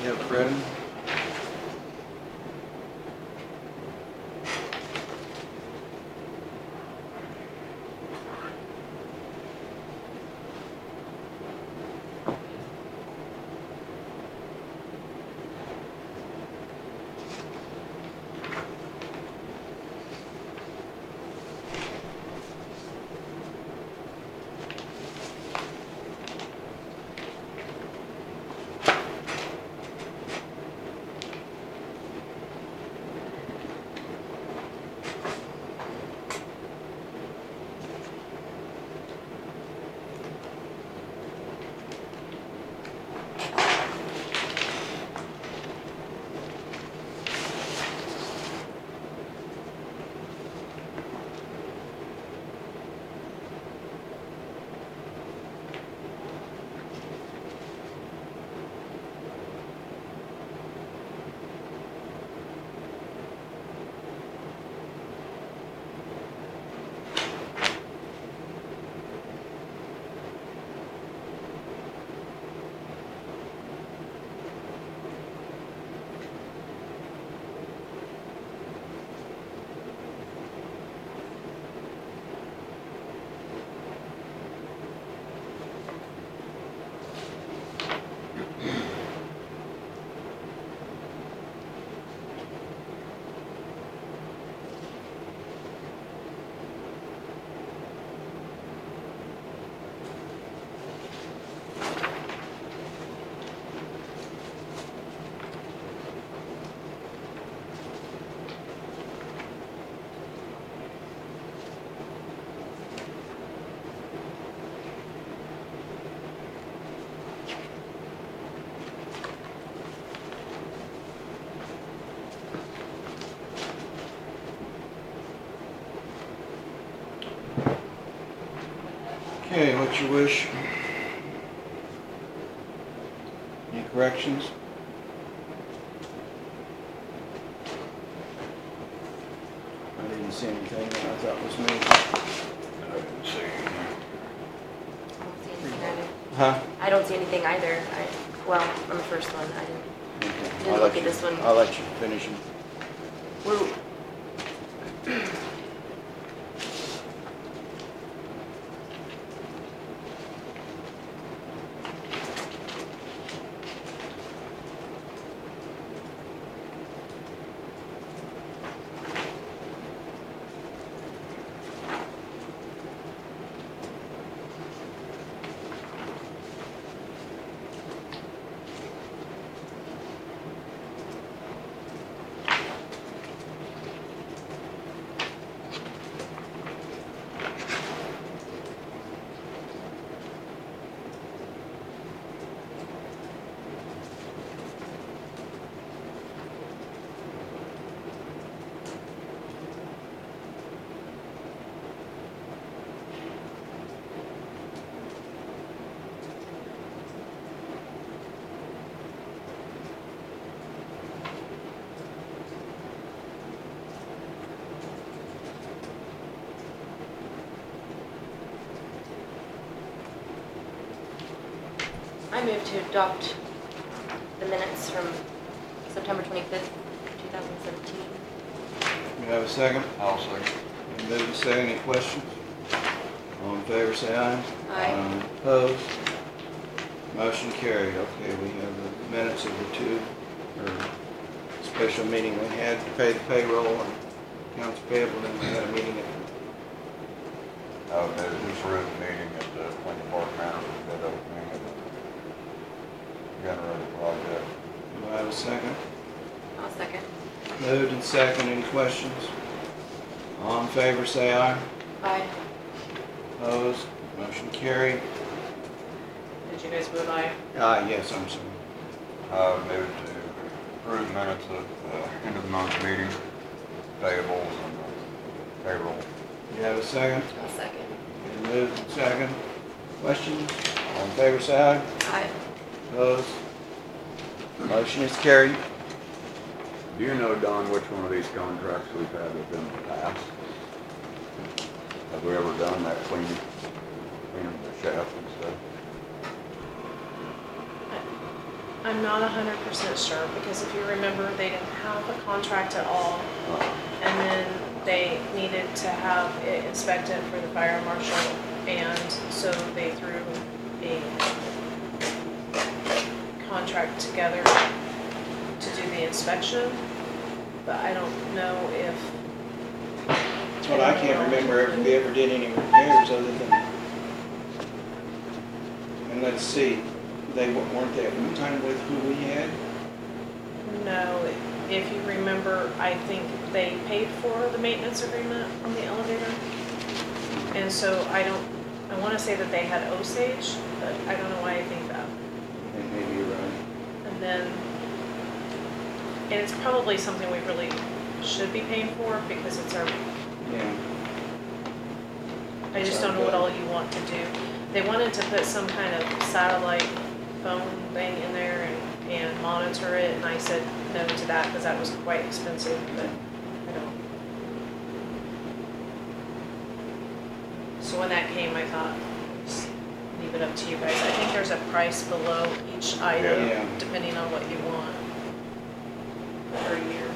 You have credit? Okay, what's your wish? Any corrections? I didn't see anything that I thought was me. I didn't see anything. Huh? I don't see anything either. Well, on the first one, I didn't. Okay. Didn't look at this one. I'll let you finish them. We're, I move to adopt the minutes from September 25th, 2017. You have a second? I'll second. Any move to say any questions? All in favor, say aye. Aye. Opposed? Motion carried. Okay, we have the minutes of the two, or special meeting we had to pay the payroll and accounts payable, then we had a meeting at I would move this written meeting at the Lincoln Park Manor, bid opening of the generator project. Do I have a second? I'll second. Moved and second. Any questions? All in favor, say aye. Aye. Opposed? Motion carried. Did you guys vote aye? Yes, I'm sorry. I would move to approve minutes of the end of the month meeting, payables and payroll. You have a second? I'll second. Been moved and second. Questions? All in favor, say aye. Aye. Opposed? Motion is carried. Do you know, Don, which one of these contracts we've had with them in the past? Have we ever done that cleaning the shaft and stuff? I'm not 100% sure, because if you remember, they didn't have a contract at all. And then they needed to have it inspected for the fire marshal, and so they threw a contract together to do the inspection. But I don't know if. That's what I can't remember if we ever did any repairs other than, and let's see, weren't they at one time with who we had? No, if you remember, I think they paid for the maintenance agreement on the elevator. And so I want to say that they had Osage, but I don't know why I think that. And maybe you're right. And then, and it's probably something we really should be paying for because it's our, Yeah. I just don't know what all you want to do. They wanted to put some kind of satellite phone thing in there and monitor it, and I said no to that because that was quite expensive, but I don't. So when that came, I thought, just leave it up to you guys. I think there's a price below each item, Yeah. depending on what you want per year.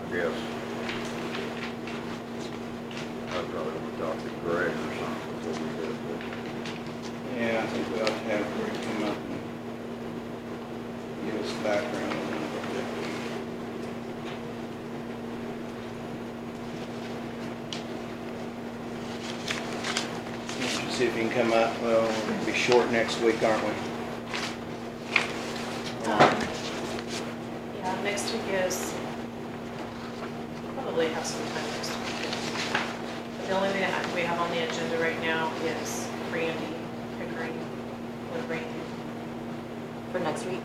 I guess. I probably want to talk to Greg or something before we do it. Yeah, I think we ought to have Greg come up and give us background on it. See if he can come up. Well, we're gonna be short next week, aren't we? Yeah, next week is, probably have some time next week. But the only thing that we have on the agenda right now is Randy Pickering with Randy. For next week?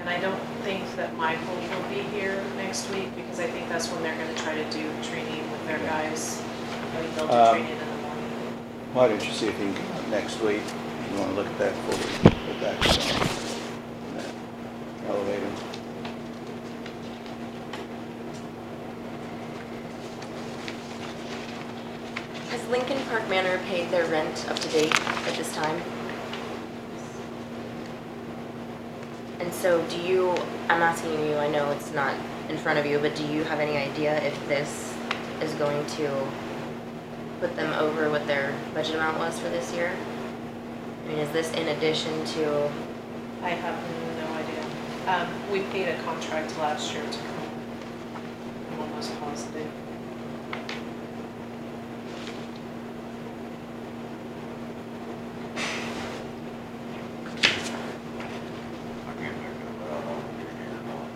And I don't think that Michael will be here next week because I think that's when they're gonna try to do training with their guys. I think they'll do training in the morning. Why don't you see if he can come up next week? You wanna look at that before we put that on that elevator? Has Lincoln Park Manor paid their rent up to date at this time? And so do you, I'm asking you, I know it's not in front of you, but do you have any idea if this is going to put them over what their budget amount was for this year? I mean, is this in addition to, I have no idea. We paid a contract last year to come. I'm almost positive. I can't make that out on the here or not.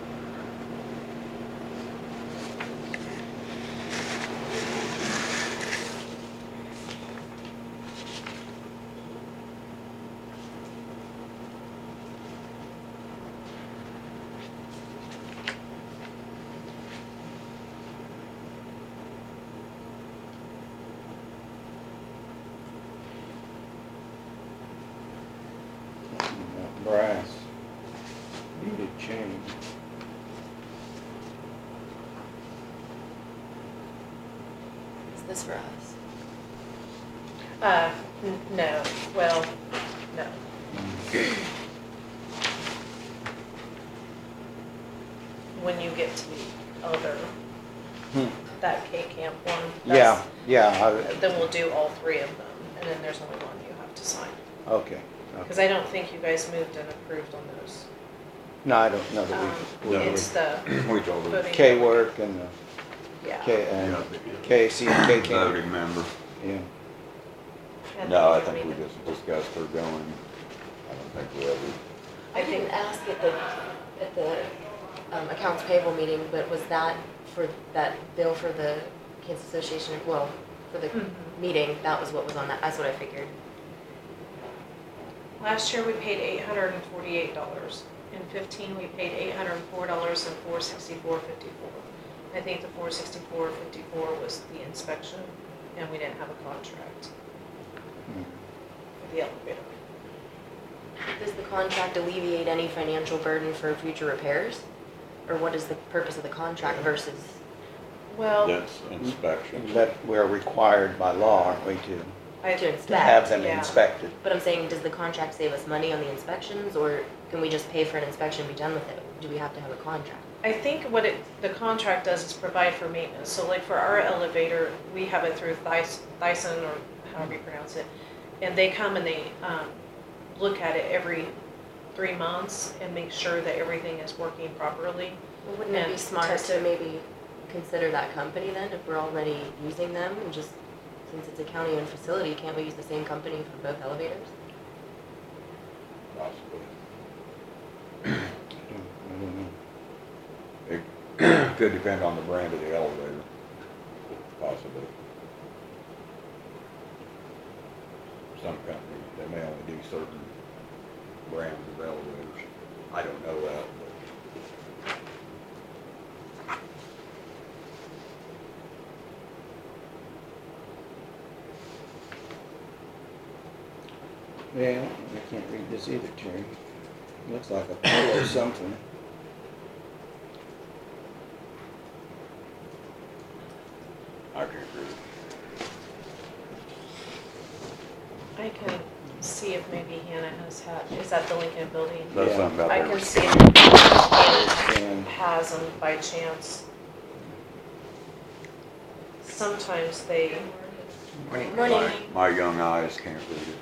Brass. Needed change. is this for us? No, well, no. When you get to the other, that K-Camp one. Yeah, yeah, Then we'll do all three of them, and then there's only one you have to sign. okay. Because I don't think you guys moved and approved on those. No, I don't know that we. It's the We told her. voting. K-work and the Yeah. K, and KC and K-Camp. Voting member. Yeah. And No, I then think we we- just discussed her going. I don't think we ever. I didn't ask at the accounts payable meeting, but was that for that bill for the Kansas Association, well, for the meeting, that was what was on that, that's what I figured. Last year, we paid $848. In 15, we paid $804 and $464.54. I think the $464.54 was the inspection, and we didn't have a contract for the elevator. Does the contract alleviate any financial burden for future repairs? Or what is the purpose of the contract versus? Well, That's inspections. But we're required by law, aren't we, to I, To to have inspect. them Yeah. inspected? But I'm saying, does the contract save us money on the inspections, or can we just pay for an inspection and be done with it? Do we have to have a contract? I think what the contract does is provide for maintenance. So like for our elevator, we have it through Thyssen, or however you pronounce it. And they come and they look at it every 3 months and make sure that everything is working properly. Well, wouldn't it be And smart test to it. maybe consider that company then, if we're already using them, and just, since it's a county-owned facility, can't we use the same company for both elevators? Possibly. I don't know. It could depend on the brand of the elevator, possibly. Some companies, they may only do certain brands of elevators. I don't know that, but. Yeah, I can't read this either, Terry. Looks like a polo something. I can agree. I can see if maybe Hannah has had, is that the Lincoln building? That's Yeah. something about I their can see machine. if Hannah And has them by chance. Sometimes they, Morning. My young eyes can't read it.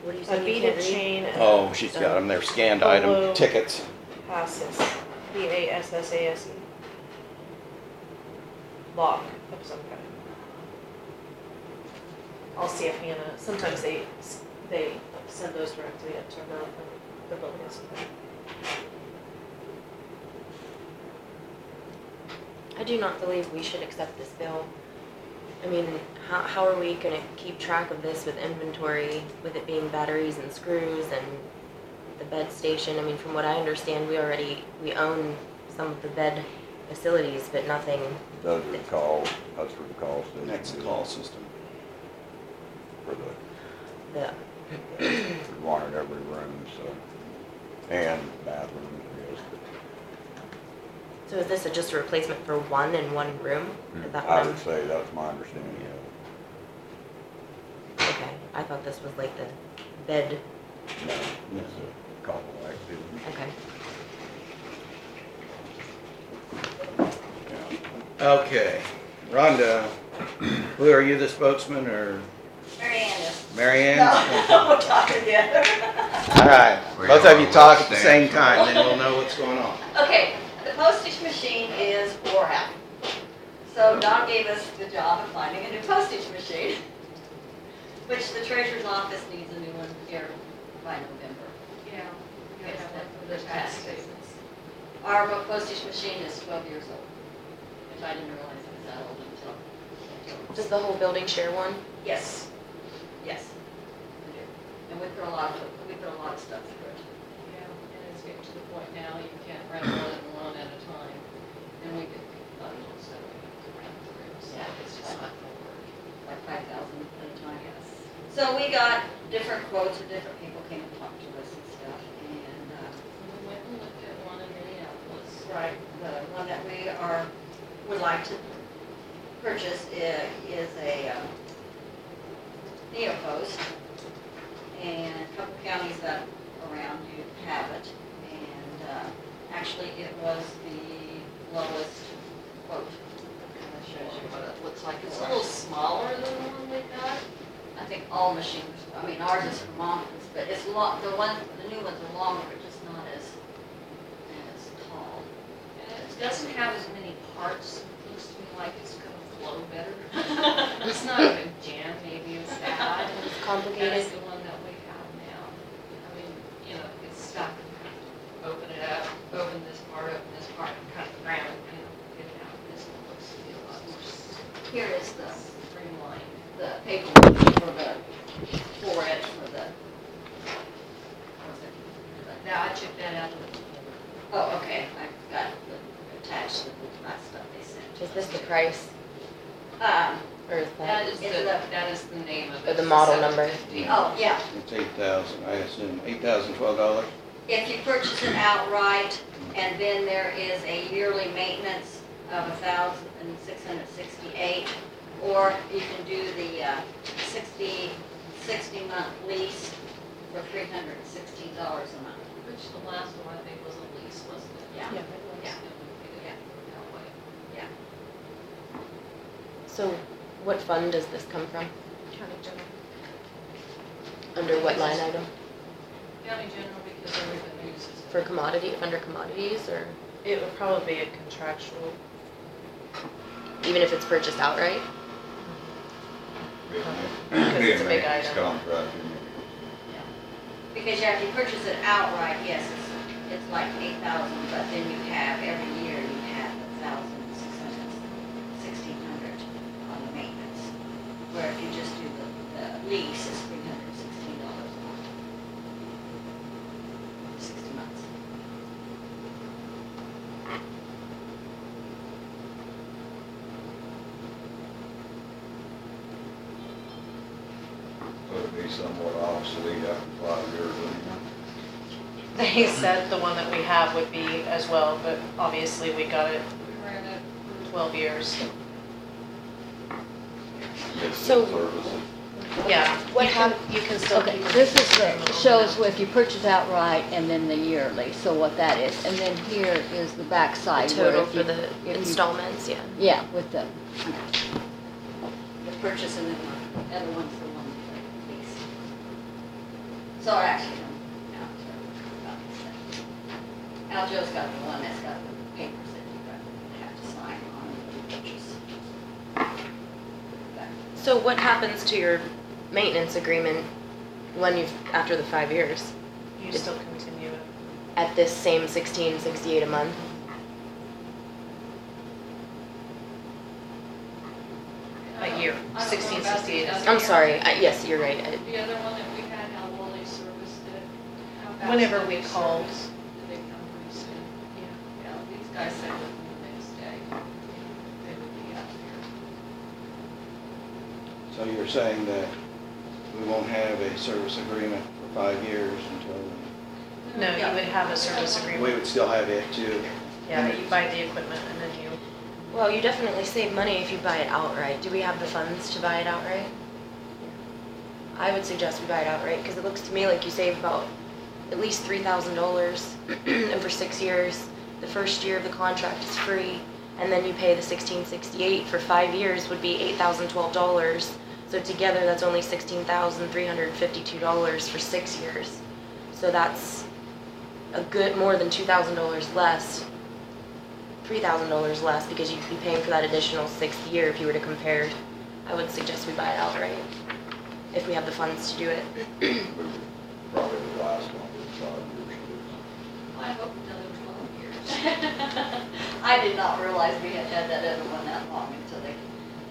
What do you a say you beaded can't read? chain oh, she's got them. They're scanned Polo. item tickets. passes, P-A-S-S-A-S-E. Lock of some kind. I'll see if Hannah, sometimes they send those directly up to her from the building. I do not believe we should accept this bill. I mean, how are we gonna keep track of this with inventory, with it being batteries and screws and the bed station? I mean, from what I understand, we own some of the bed facilities, but nothing. Those are the calls, that's for the calls. That's the call system. For The, we want it every room, so, and bathroom, yes. so is this just a replacement for one in one room? Is that what I I'm? would say that's my understanding of Okay, I thought this was like the bed. it. No, it's a call activity. Okay. Okay, Rhonda, who are you, the spokesman or Mary Ann is. Mary Ann? No, we'll talk together. All right, We both don't of you know talk what at the stands same for. time, then we'll know what's going on. Okay, the postage machine is wore out. So Don gave us the job of finding a new postage machine, which the treasurer's office needs a new one here by November. Yeah, you gotta have one for The the tax tax statements. statements. Our postage machine is 12 years old, which I didn't realize it was that old until. Does the whole building share one? Yes, yes, we do. And we put a lot of stuff through it. Yeah, and it's getting to the point now, you can't run more than one at a time. And we could, Bundle, so we have to run through, so Yeah. it's just not gonna work. like 5,000 at a time, yes. So we got different quotes, and different people came and talked to us and stuff, and, We went and looked at one in Minneapolis. right, the one that would like to purchase is a Neopost, and a couple counties that around you have it, and, actually it was the lowest quote. That shows you what it looks like. It's a little smaller than the one we got. I think all machines, I mean, ours is humongous, but it's long, the new ones are longer, just not as tall. And it doesn't have as many parts, it looks to me like it's gonna flow better. It's not a big jam, maybe as bad It's as complicated. the one that we have now. I mean, you know, it's stuck, open it up, open this part, and cut it around, and get it out. This one looks to be a lot more Here is the streamlined. paperwork for it, for the, Now, I took that out of the. oh, okay, I've got attached the last stuff they sent. Is this the price, or is That that? is Is that is the name of Or it. the model number. 750. Oh, yeah, It's 8,000, I assume, $8,012? if you purchase it outright, and then there is a yearly maintenance of $1,668, or you can do the 60-month lease for $316 a month. Which the last one I think was a lease, wasn't it? Yeah. Yeah. Yeah. Yeah. That way. Yeah. So what fund does this come from? County general. Under what line item? County general, because everybody uses it. For commodity, under commodities, or It would probably be a contractual. even if it's purchased outright? Because it's a big Maintenance item. contract, you know. Because yeah, if you purchase it outright, yes, it's like 8,000, but then you have, every year you have 1,600 on the maintenance. Where if you just do the lease, it's $316 a month. 60 months. Would it be somewhat obsolete after 5 years, wouldn't it? They said the one that we have would be as well, but obviously we got it We ran it. 12 years. It's So- services. Yeah, What you can still Okay, keep. this is payment the, on shows that. if you purchase outright and then the yearly, so what that is. And then here is the back The side. where total if for you- the if you- installments, yeah. Yeah, with the, The purchase and then the other one's the one for lease. So it actually, Aljo's got the one that's got the papers that you have to sign on the purchase. So what happens to your maintenance agreement when you've, after the 5 years? You still continue it. At this same $16.68 a month? A year, I don't know about 1668 the is- other I'm one. sorry, yes, you're right. The other one that we had, how well they serviced it. how fast Whenever did we they called. service, Did they come pretty soon? Yeah, these guys said within the next day, they would be out here. So you're saying that we won't have a service agreement for 5 years until No, you would have a service we agreement. would still have it too? Yeah, you buy the equipment and then you, Well, you definitely save money if you buy it outright. Do we have the funds to buy it outright? I would suggest we buy it outright, because it looks to me like you save about at least $3,000 over 6 years. The first year of the contract is free, and then you pay the $16.68 for 5 years would be $8,012. So together, that's only $16,352 for 6 years. So that's a good, more than $2,000 less, $3,000 less, because you'd be paying for that additional 6th year if you were to compare. I would suggest we buy it outright, if we have the funds to do it. Probably the last one was 5 years. I hope another 12 years. I did not realize we had had that other one that long until they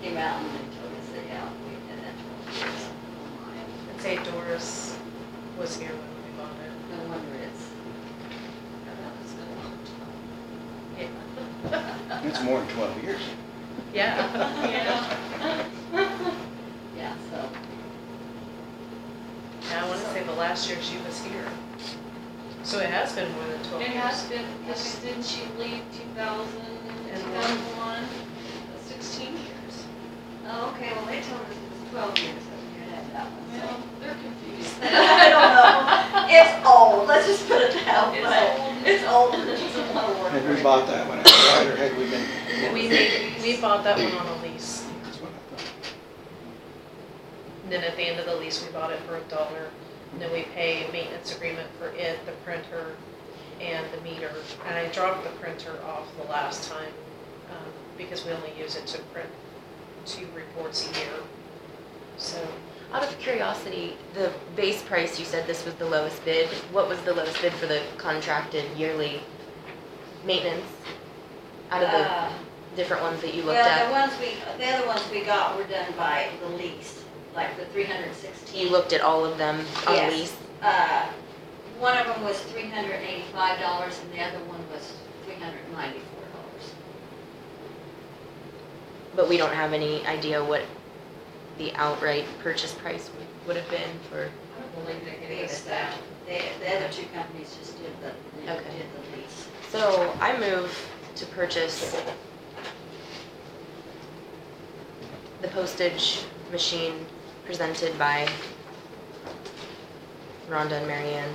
came out and they told us that, yeah, we had that 12 years. Oh my. I'd say Doris was here when we bought it. No wonder it's, That was a long time. Yeah. It's more than 12 years. Yeah. yeah, so. Yeah, I want to say the last year she was here. So it has been more than 12 It years. has been, because didn't she leave 2001? 16 years. Oh, okay, well, they told us it was 12 years that we had had that one, so. Well, they're confused. I don't know. It's old, let's just put it that It's way. old. It's old and it doesn't want to work. Had we very bought good. that one outright, or had we been? We bought that one on a lease. That's what I thought. And then at the end of the lease, we bought it for $1. And then we pay a maintenance agreement for it, the printer, and the meter. And I dropped the printer off the last time, because we only use it to print 2 reports a year. So, Out of curiosity, the base price, you said this was the lowest bid. What was the lowest bid for the contracted yearly maintenance? Out of the different ones that you looked Well, at? the other ones we got were done by the lease, like the 316. You looked at all of them on Yes. lease? One of them was $385 and the other one was $394. But we don't have any idea what the outright purchase price would have been for, I don't believe they Gave gave us us that. The other two companies just did the Okay. lease. so I move to purchase the postage machine presented by Rhonda and Marianne.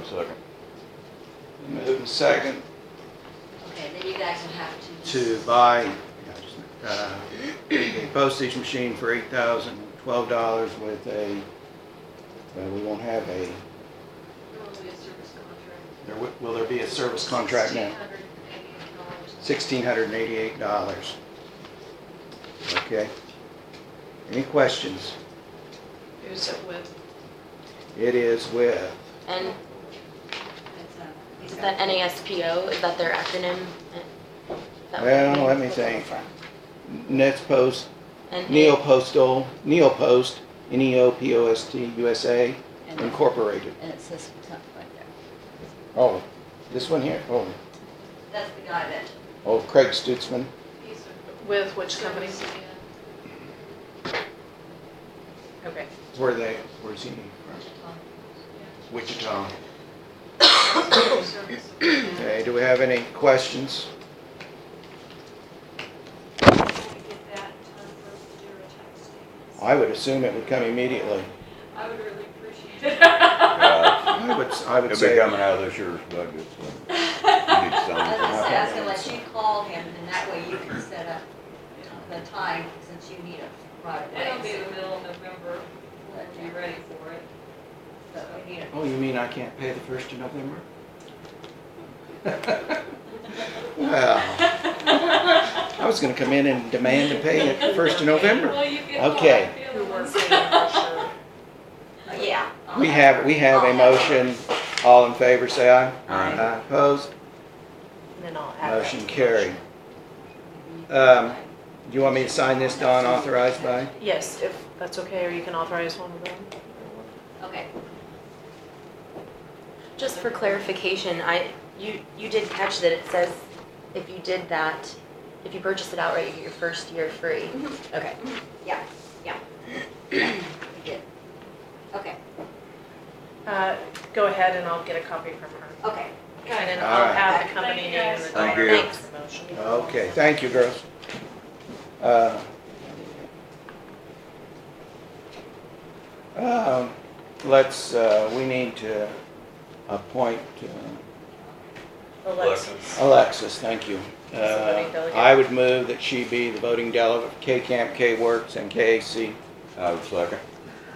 Second. Move in second Okay, then you guys will have to. to buy a postage machine for $8,012 with a, we won't have a, There will be a service contract. will there be a service contract now? $1,688. $1,688. Okay. Any questions? Who's it with? It is with, And He's is got- that NASPO? Is that their acronym? Is that what well, it let me means? think. Nets Post, And Neopostal, Neopost, Neopost USA And Incorporated. and it says something right there. Oh, this one here? Oh, That's the guy that, oh, Craig Stutzman. He's a With which company? service, Okay. Where's he from? Wichita. service. Okay, do we have any questions? Get that in time for us to do our tax statements. I would assume it would come immediately. I would really appreciate it. Yeah, I would it'll be say. coming out of this year's budget, so. You need to sign I was gonna it. say, I was gonna let you call him, and that way you can set up the time, since you need it right away. It'll be the middle of November, we'll be ready for it. So we need it. Oh, you mean I can't pay the 1st of November? Well, I was gonna come in and demand to pay it the 1st of November. Well, you get Okay. Who works in the sure. Yeah. I'll We have a motion. All in favor, say aye. Aye. Opposed? And then I'll add that Motion to the carried. Do you want me to sign this, Don, authorized by? motion. Yes, if that's okay, or you can authorize one of them. Okay. just for clarification, you did catch that it says if you did that, if you purchased it outright, you get your first year free. Okay. Yeah, yeah. We did. Okay, Go ahead and I'll get a copy from her. okay. And then All I'll right. add the company Thank name you, and the guys. Thank dollar you. amount of the motion. Okay, thank you, girls. We need to appoint Alexis. Alexis, thank you. As the voting delegate. I would move that she be the voting delegate for K-Camp, K-Works, and KAC. I would second.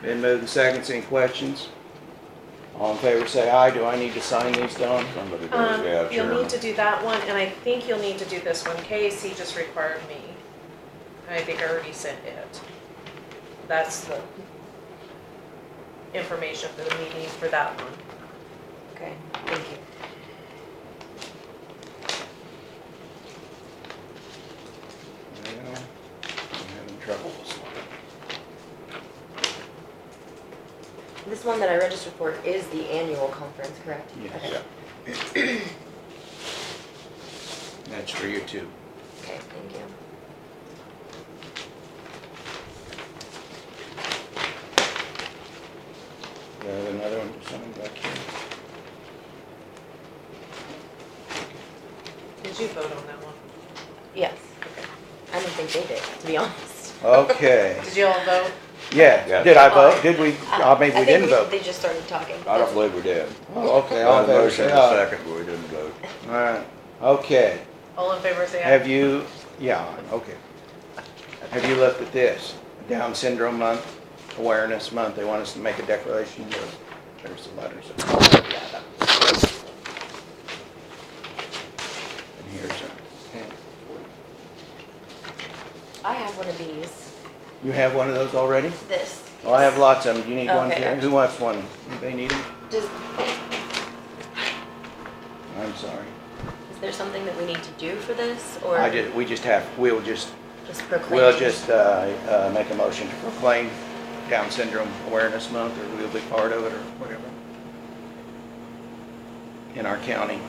Been moved and seconded, any questions? All in favor say aye, do I need to sign these, Dawn? Somebody does, yeah, You'll chairman. need to do that one, and I think you'll need to do this one. KAC just required me. I think I already sent it. That's the information for the meeting for that one. Okay, thank you. Well, I'm having trouble with this one. This one that I registered for is the annual conference, correct? Yes. Okay. That's for you too. Okay, thank you. Do I have another one to sign back here? Did you vote on that one? Yes. Okay. I don't think they did, to be honest. Okay, Did you all vote? yeah, Yeah. did I vote? Did we? Maybe I we think didn't vote. They just started talking. I don't believe we did. Oh, okay, all in favor Motion say and a aye. second, but we didn't vote. All right, okay. All in favor, say aye. Have you, yeah, okay. Have you looked at this? Down Syndrome Month, Awareness Month, they want us to make a declaration, there's the letters. And here's a pen. I have one of these. You have one of those already? This. Well, I have lots of them, do you need one, Okay. Karen? Who wants one? Anybody need them? Does, I'm sorry. is there something that we need to do for this, or We'll just proclaim? make a motion to proclaim Down Syndrome Awareness Month, or we'll be part of it, or whatever, in our county.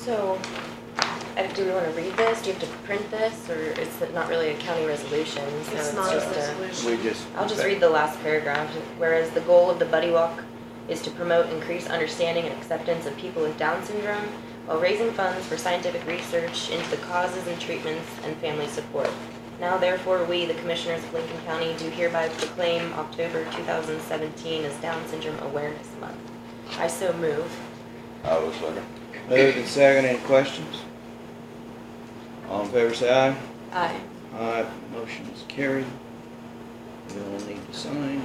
So, do we want to read this? Do you have to print this, or is it not really a county resolution? So It's not a just resolution. I'll just read the last paragraph. Whereas the goal of the Buddy Walk is to promote increased understanding and acceptance of people with Down syndrome while raising funds for scientific research into the causes and treatments and family support. Now therefore, we, the Commissioners of Lincoln County, do hereby proclaim October 2017 as Down Syndrome Awareness Month. I so move. I was second. Moved and second, any questions? All in favor say aye. Aye. Aye, motion is carried. We all need to sign.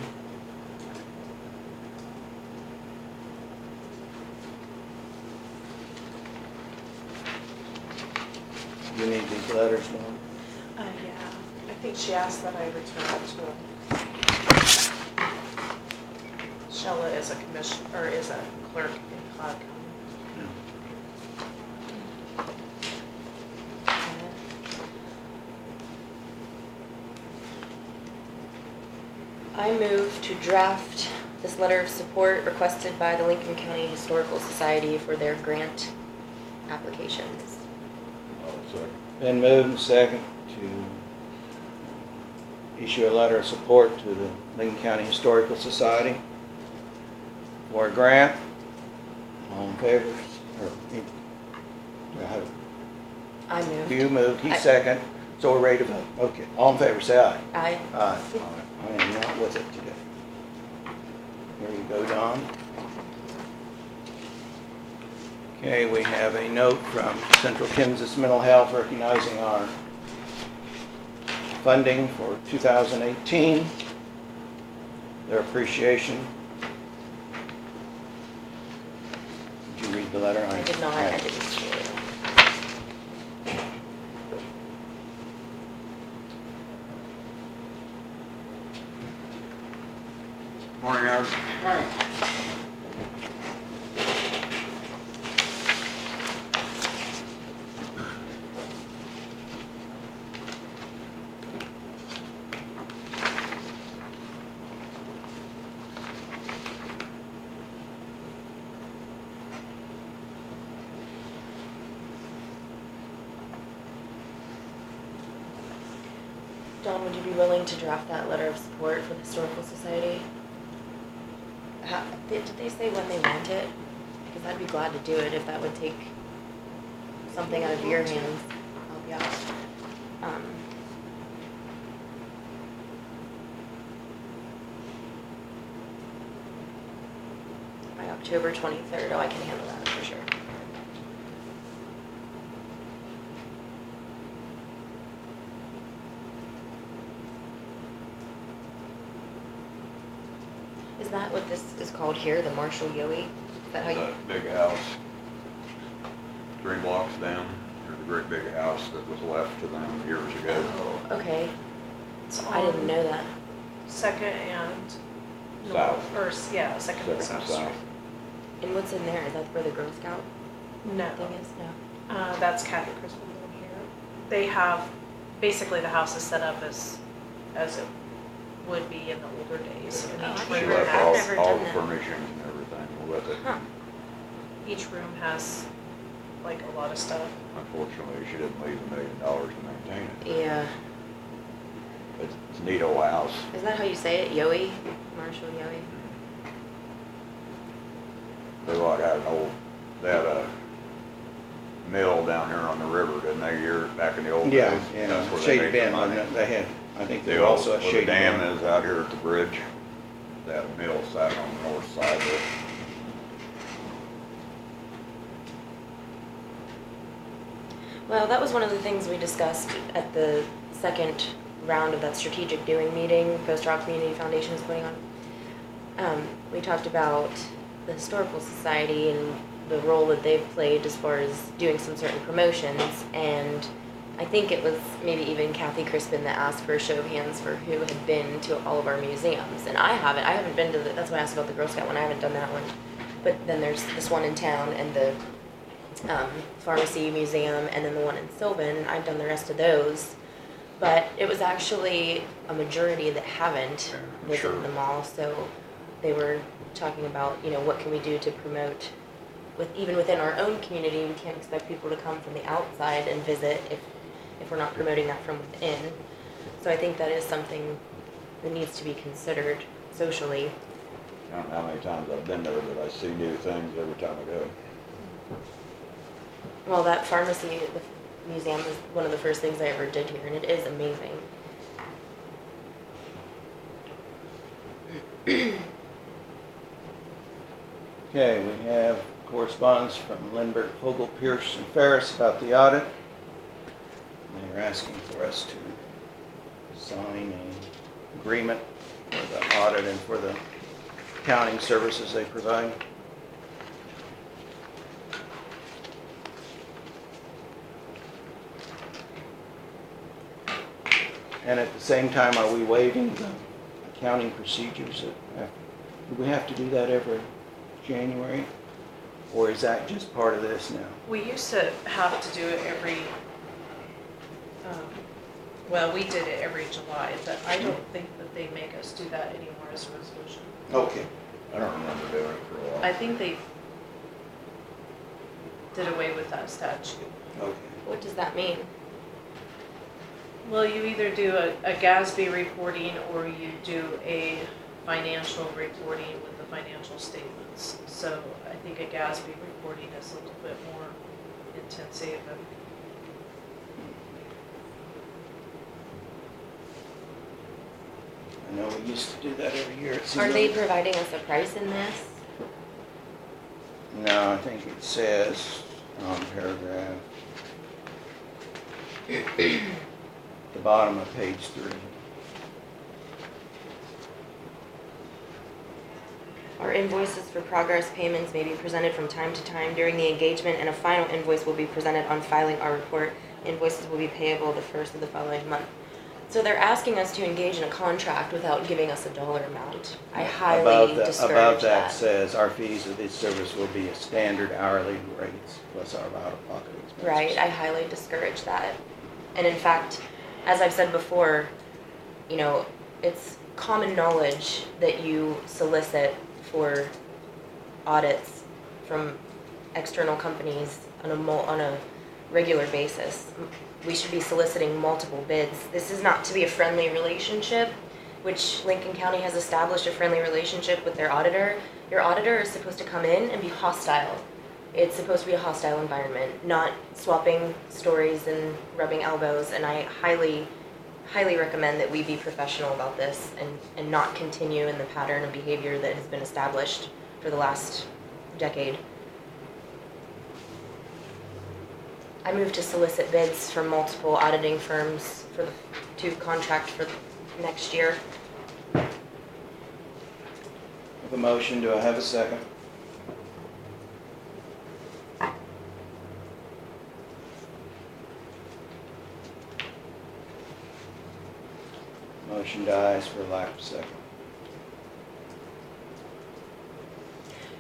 You need these letters, Dawn? Yeah, I think she asked that I return it to her. Shella is a commission, or is a clerk in Cloud County. I move to draft this letter of support requested by the Lincoln County Historical Society for their grant applications. I was second. Been moved and second to issue a letter of support to the Lincoln County Historical Society for a grant. All in favor? Or, do I have- I move. You moved, he I- second, so we're ready to vote. Okay, all in favor, say aye. Aye. Aye. I am not with it today. Here you go, Don. Okay, we have a note from Central Kansas Mental Health recognizing our funding for 2018, their appreciation. Did you read the letter? I did not. I didn't see it. Morning, Howard. Dawn, would you be willing to draft that letter of support for the Historical Society? Did they say when they want it? Because I'd be glad to do it if that would take something out of your hands. Help you out. By October 23rd. Oh, I can handle that for sure. Is that what this is called here, the Marshall Yowie? Is that how you? That big house, 3 blocks down, there's a great big house that was left to them years ago. Oh, okay. It's I didn't know that. Second and South. North, or, yeah, Second and Second South south. Street. And what's in there? Is that where the Girl Scout No, thing is? No. that's Kathy Crispin down here. They have, basically the house is set up as it would be in the older days. And Oh, each I She didn't room left I've all, never has, all done the that. furnishings and everything with it. Huh. each room has like a lot of stuff. Unfortunately, she didn't leave $1 million to maintain it. Yeah. It's a neat old house. Is that how you say it? Yowie? Marshall Yowie? They had a mill down here on the river, didn't they, back in the old days? Yeah, That's yeah, where they Shady made their Bend, money. they had, I think they They were also a where Shady the dam Bend. is out here at the bridge. That mill sat on the north side of it. Well, that was one of the things we discussed at the second round of that strategic doing meeting Post Rock Community Foundation is putting on. We talked about the Historical Society and the role that they've played as far as doing some certain promotions, and I think it was maybe even Kathy Crispin that asked for a show of hands for who had been to all of our museums, and I haven't been to that's why I asked about the Girl Scout one. I haven't done that one, but then there's this one in town and the Pharmacy Museum, and then the one in Sylvan. I've done the rest of those, but it was actually a majority that haven't Yeah, visited sure. them all. So they were talking about, what can we do to promote even within our own community, we can't expect people to come from the outside and visit if we're not promoting that from within. So I think that is something that needs to be considered socially. I don't know how many times I've been there, but I see new things every time I go. Well, that pharmacy, the museum was one of the first things I ever did here, and it is amazing. Okay, we have correspondence from Lindbergh, Fogel, Pierce, and Ferris about the audit. They're asking for us to sign an agreement for the audit and for the accounting services they provide. And at the same time, are we waiving the accounting procedures? Do we have to do that every January? Or is that just part of this now? We used to have to do it every, well, we did it every July, but I don't think that they make us do that anymore as a resolution. Okay. I don't remember doing it for a while. I think they did away with that statute. Okay. What does that mean? Well, you either do a GASB reporting or you do a financial reporting with the financial statements. So I think a GASB reporting is a little bit more intensive and I know we used to do that every year. Are they providing us a price in this? No, I think it says on paragraph, the bottom of page 3. Our invoices for progress payments may be presented from time to time during the engagement, and a final invoice will be presented on filing our report. Invoices will be payable the first of the following month. So they're asking us to engage in a contract without giving us a dollar amount. I highly discourage Above that that. says, our fees of this service will be a standard hourly rates plus our out-of-pocket expenses. Right, I highly discourage that. And in fact, as I've said before, you know, it's common knowledge that you solicit for audits from external companies on a regular basis. We should be soliciting multiple bids. This is not to be a friendly relationship, which Lincoln County has established a friendly relationship with their auditor. Your auditor is supposed to come in and be hostile. It's supposed to be a hostile environment, not swapping stories and rubbing elbows. And I highly recommend that we be professional about this and not continue in the pattern of behavior that has been established for the last decade. I moved to solicit bids from multiple auditing firms to contract for next year. I have a motion, do I have a second? Motion dies for lack of second.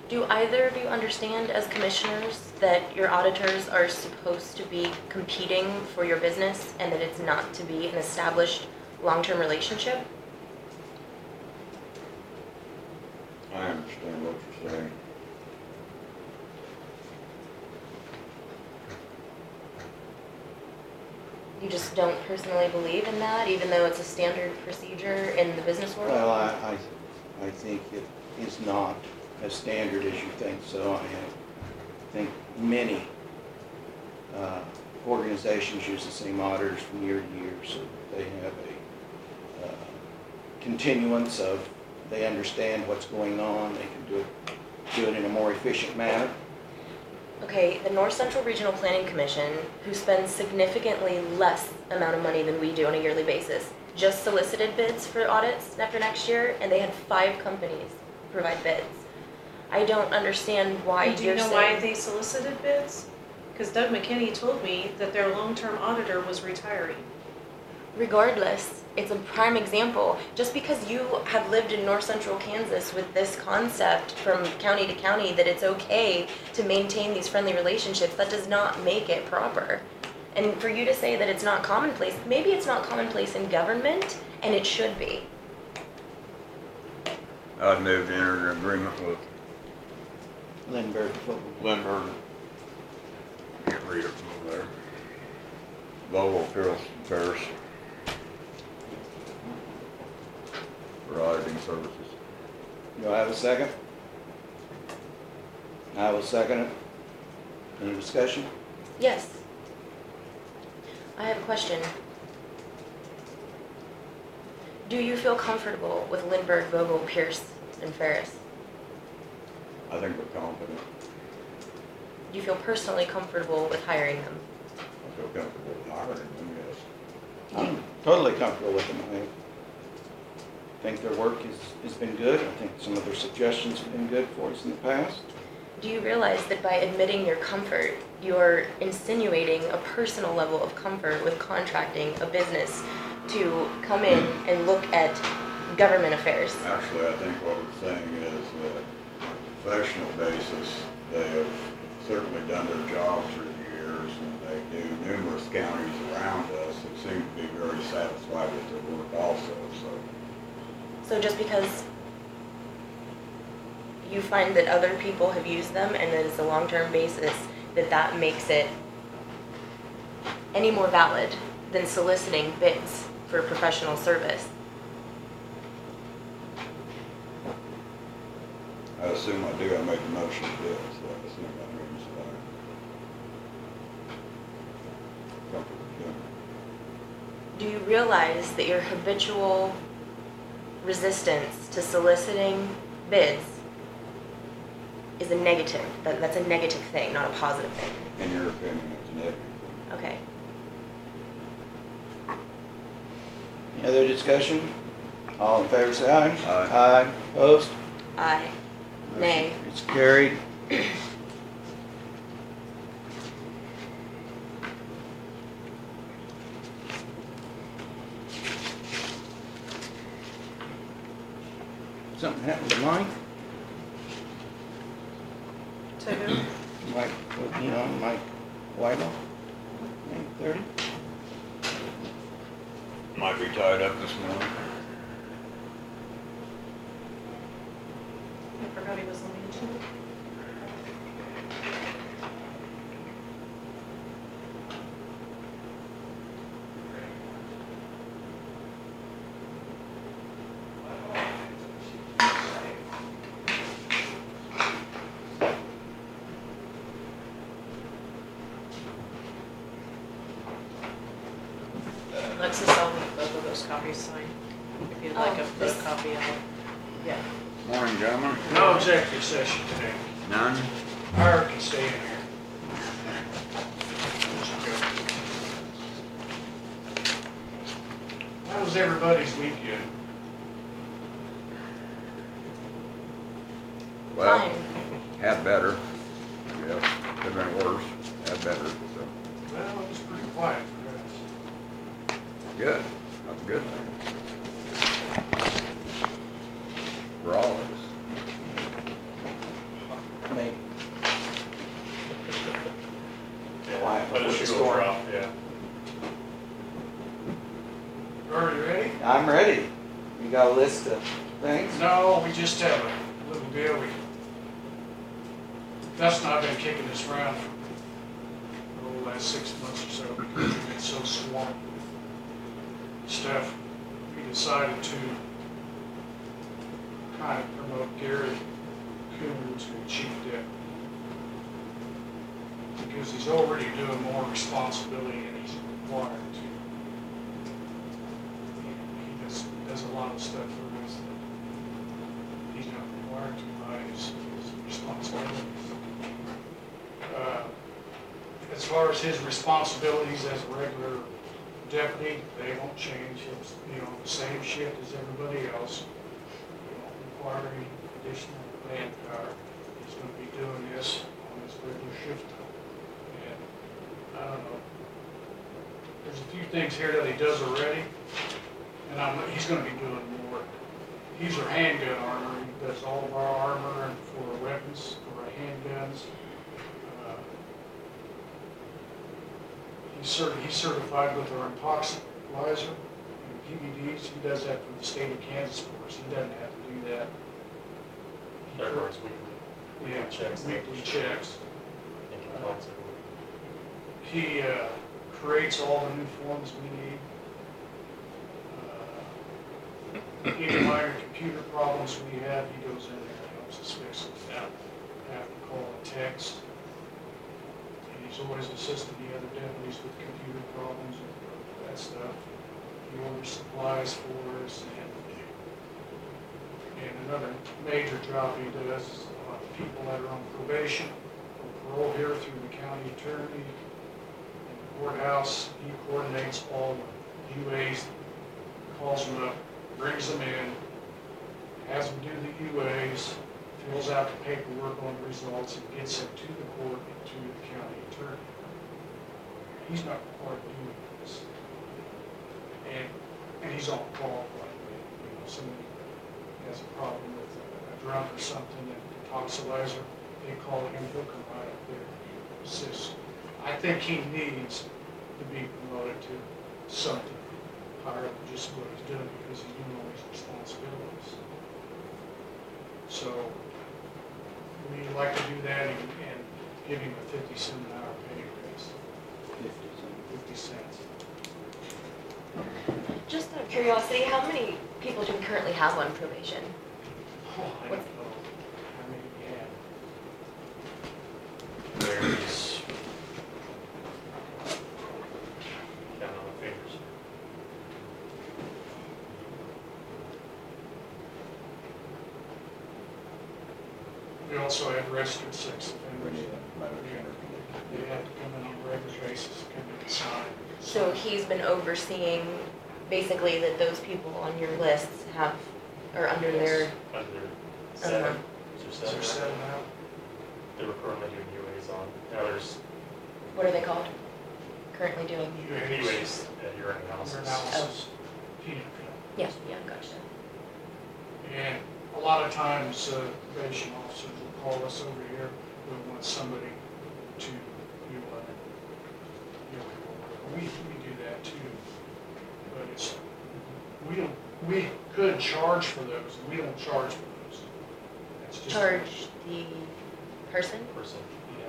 Do either of you understand as commissioners that your auditors are supposed to be competing for your business and that it's not to be an established long-term relationship? I understand what you're saying. You just don't personally believe in that, even though it's a standard procedure in the business world? Well, I think it is not as standard as you think, so I think many organizations use the same auditors from year to year, so they have a continuance of, they understand what's going on, they can do it in a more efficient manner. Okay, the North Central Regional Planning Commission, who spends significantly less amount of money than we do on a yearly basis, just solicited bids for audits after next year, and they had 5 companies provide bids. I don't understand why And do you you're know saying... why they solicited bids? Because Doug McKinney told me that their long-term auditor was retiring. Regardless, it's a prime example. Just because you have lived in North Central Kansas with this concept from county to county that it's okay to maintain these friendly relationships, that does not make it proper. And for you to say that it's not commonplace, maybe it's not commonplace in government, and it should be. I'd move to enter an agreement with Lindbergh. Lindbergh. Can't read it from over there. Vogel, Pierce, Ferris. For auditing services. Do I have a second? I will second it. Any discussion? Yes. I have a question. Do you feel comfortable with Lindbergh, Vogel, Pierce, and Ferris? I think we're confident. Do you feel personally comfortable with hiring them? I feel comfortable with hiring them, yes. I'm totally comfortable with them. I think their work has been good. I think some of their suggestions have been good for us in the past. Do you realize that by admitting your comfort, you're insinuating a personal level of comfort with contracting a business to come in and look at government affairs? Actually, I think what we're saying is that on a professional basis, they have certainly done their job through the years, and they do numerous counties around us that seem to be very satisfied with their work also, So just because you find that other people have used them and that it's a long-term basis, that makes it any more valid than soliciting bids for professional service? I assume I do. I made the motion to do it, so I assume that means that I'm comfortable with them. Do you realize that your habitual resistance to soliciting bids is a negative? That's a negative thing, not a positive thing. In your opinion, it's negative. Okay. Any other discussion? All in favor, say aye. Aye. Aye. Opposed? Aye. Nay. Motion is carried. Something happened to Mike? To who? Mike, Mike Weigel? 9:30? Might be tied up this morning. I forgot he was on the agenda. Alexis, I'll need both of those copies signed. If you'd like a this- photocopy of it. Yeah. Morning, gentlemen. No executive session today. None? Howard can stay in here. How was everybody's weekend? Well, Fine. had better. Yes, could have been worse. Had better, so. Well, it was pretty quiet for us. Good. That's a good thing. For all of us. Me. Quiet before the storm. Yeah. Are you ready? I'm ready. You got a list of things? No, we just have a little deal. Dustin and I have been kicking this around for the last 6 months or so because we've been so swamped with stuff. We decided to kind of promote Gary Coon to chief deputy because he's already doing more responsibility than he's required to. He does a lot of stuff for us that he's not required to by his responsibilities. As far as his responsibilities as a regular deputy, they won't change. He'll be on the same shift as everybody else. He won't require any additional manpower. He's going to be doing this on his regular shift time. And I don't know. There's a few things here that he does already, and he's going to be doing more. He's our handgun armor. He does all of our armor and for our weapons, for our handguns. He's certified with our epoxizer and PVDs. He does that for the state of Kansas for us. He doesn't have to do that. That runs weekly. Yeah, checks. weekly checks. And compliance every week. He creates all the new forms we need. Any minor computer problems we have, he goes in there and helps us fix it without having to call and text. And he's always assisting the other deputies with computer problems and that stuff. He orders supplies for us, and another major job he does is people that are on probation or parole here through the county attorney and the courthouse. He coordinates all the UAs, calls them up, brings them in, has them do the UAs, fills out the paperwork on the results, and gets them to the court and to the county attorney. He's not required to do this. And he's on call, like, somebody has a problem with a drunk or something and toxilizer, they call him, he'll come right up there and assist. I think he needs to be promoted to something higher than just what he's doing because he's doing all his responsibilities. So we like to do that and give him a 50-cent an hour pay raise. 50 cents. Just out of curiosity, how many people do we currently have on probation? Oh, I don't What's- know how many we have. There's, count on my fingers. We also have registered sex We need offenders. a motion. They have to come in on a regular basis, come in and sign. So he's been overseeing basically that those people on your lists have, or under their, Under 7, Uh-huh. is Is there there 7 7 now? They were currently doing UAs on. Now there's what are they called? Currently doing? UAs at your Your analysis. analysis. Peter. Yeah, gotcha. And a lot of times, probation officers will call us over here, we want somebody to do we do that too. But it's, we could charge for those, and we don't charge for those. That's just. Charge the person? Person. Yeah.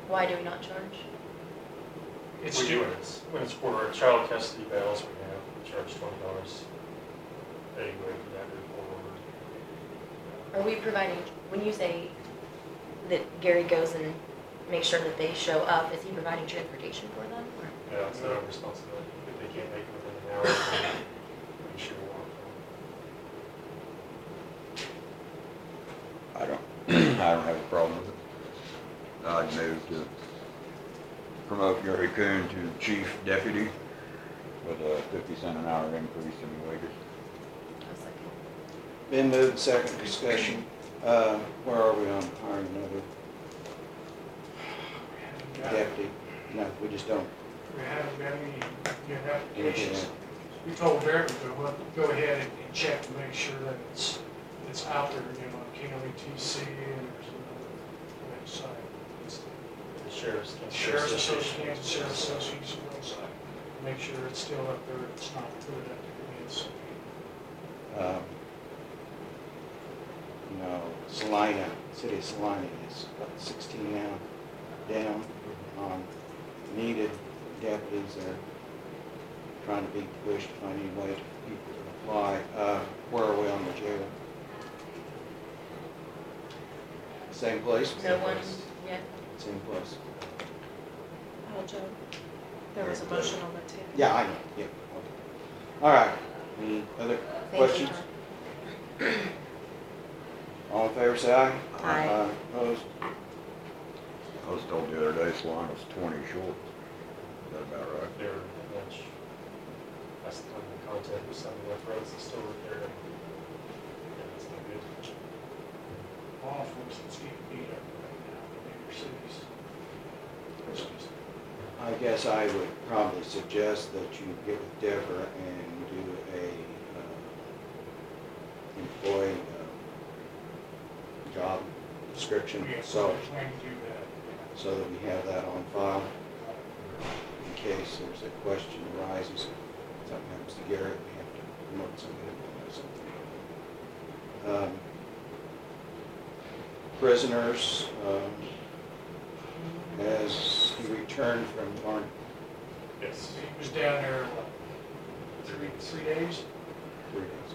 Why do we not charge? It's We do due. when it's for our child custody bails, we charge $20 anyway for that report order. Are we providing, when you say that Gary goes and makes sure that they show up, is he providing transportation for them? Or? Yeah, it's their own responsibility. If they can't make it within an hour, then we should walk I don't have a problem with it. I'd move to promote Gary Coon to chief deputy with a 50-cent an hour increase in wages. I'll second. Been moved, second discussion. Where are we on hiring another deputy? No, we just don't. We haven't got any good Anything applications. else? We told Barry to go ahead and check to make sure that it's out there, on KLETC and there's another website. It's The sheriff's. the Sheriff's Association, Kansas Sheriff's Association website. Make sure it's still up there, it's not put it up there yet, so. Salina, city of Salina is about 16 now down on needed deputies. They're trying to beat the push to find any way for people to apply. Where are we on the jail? Same place? No one yet? Same place. Oh, Joe, there was a motion on the table. Yeah, I know, yeah. Okay. All right, any other Thank you, questions? John. All in favor, say aye. Aye. Opposed? I was told the other day Salina was 20 short. Is that about right? They're at lunch. Last time in contact with some of the roads that still work there. Yeah, it's not good. Law enforcement's getting beat up right now in bigger cities. It's just, I guess I would probably suggest that you get with Deborah and do a employee job description, we so plan to do that. so that we have that on file in case there's a question arises. Something happens to Garrett, we have to promote somebody who knows something. prisoners, as he returned from Mark. Yes. He was down there, what, 3 days? 3 days.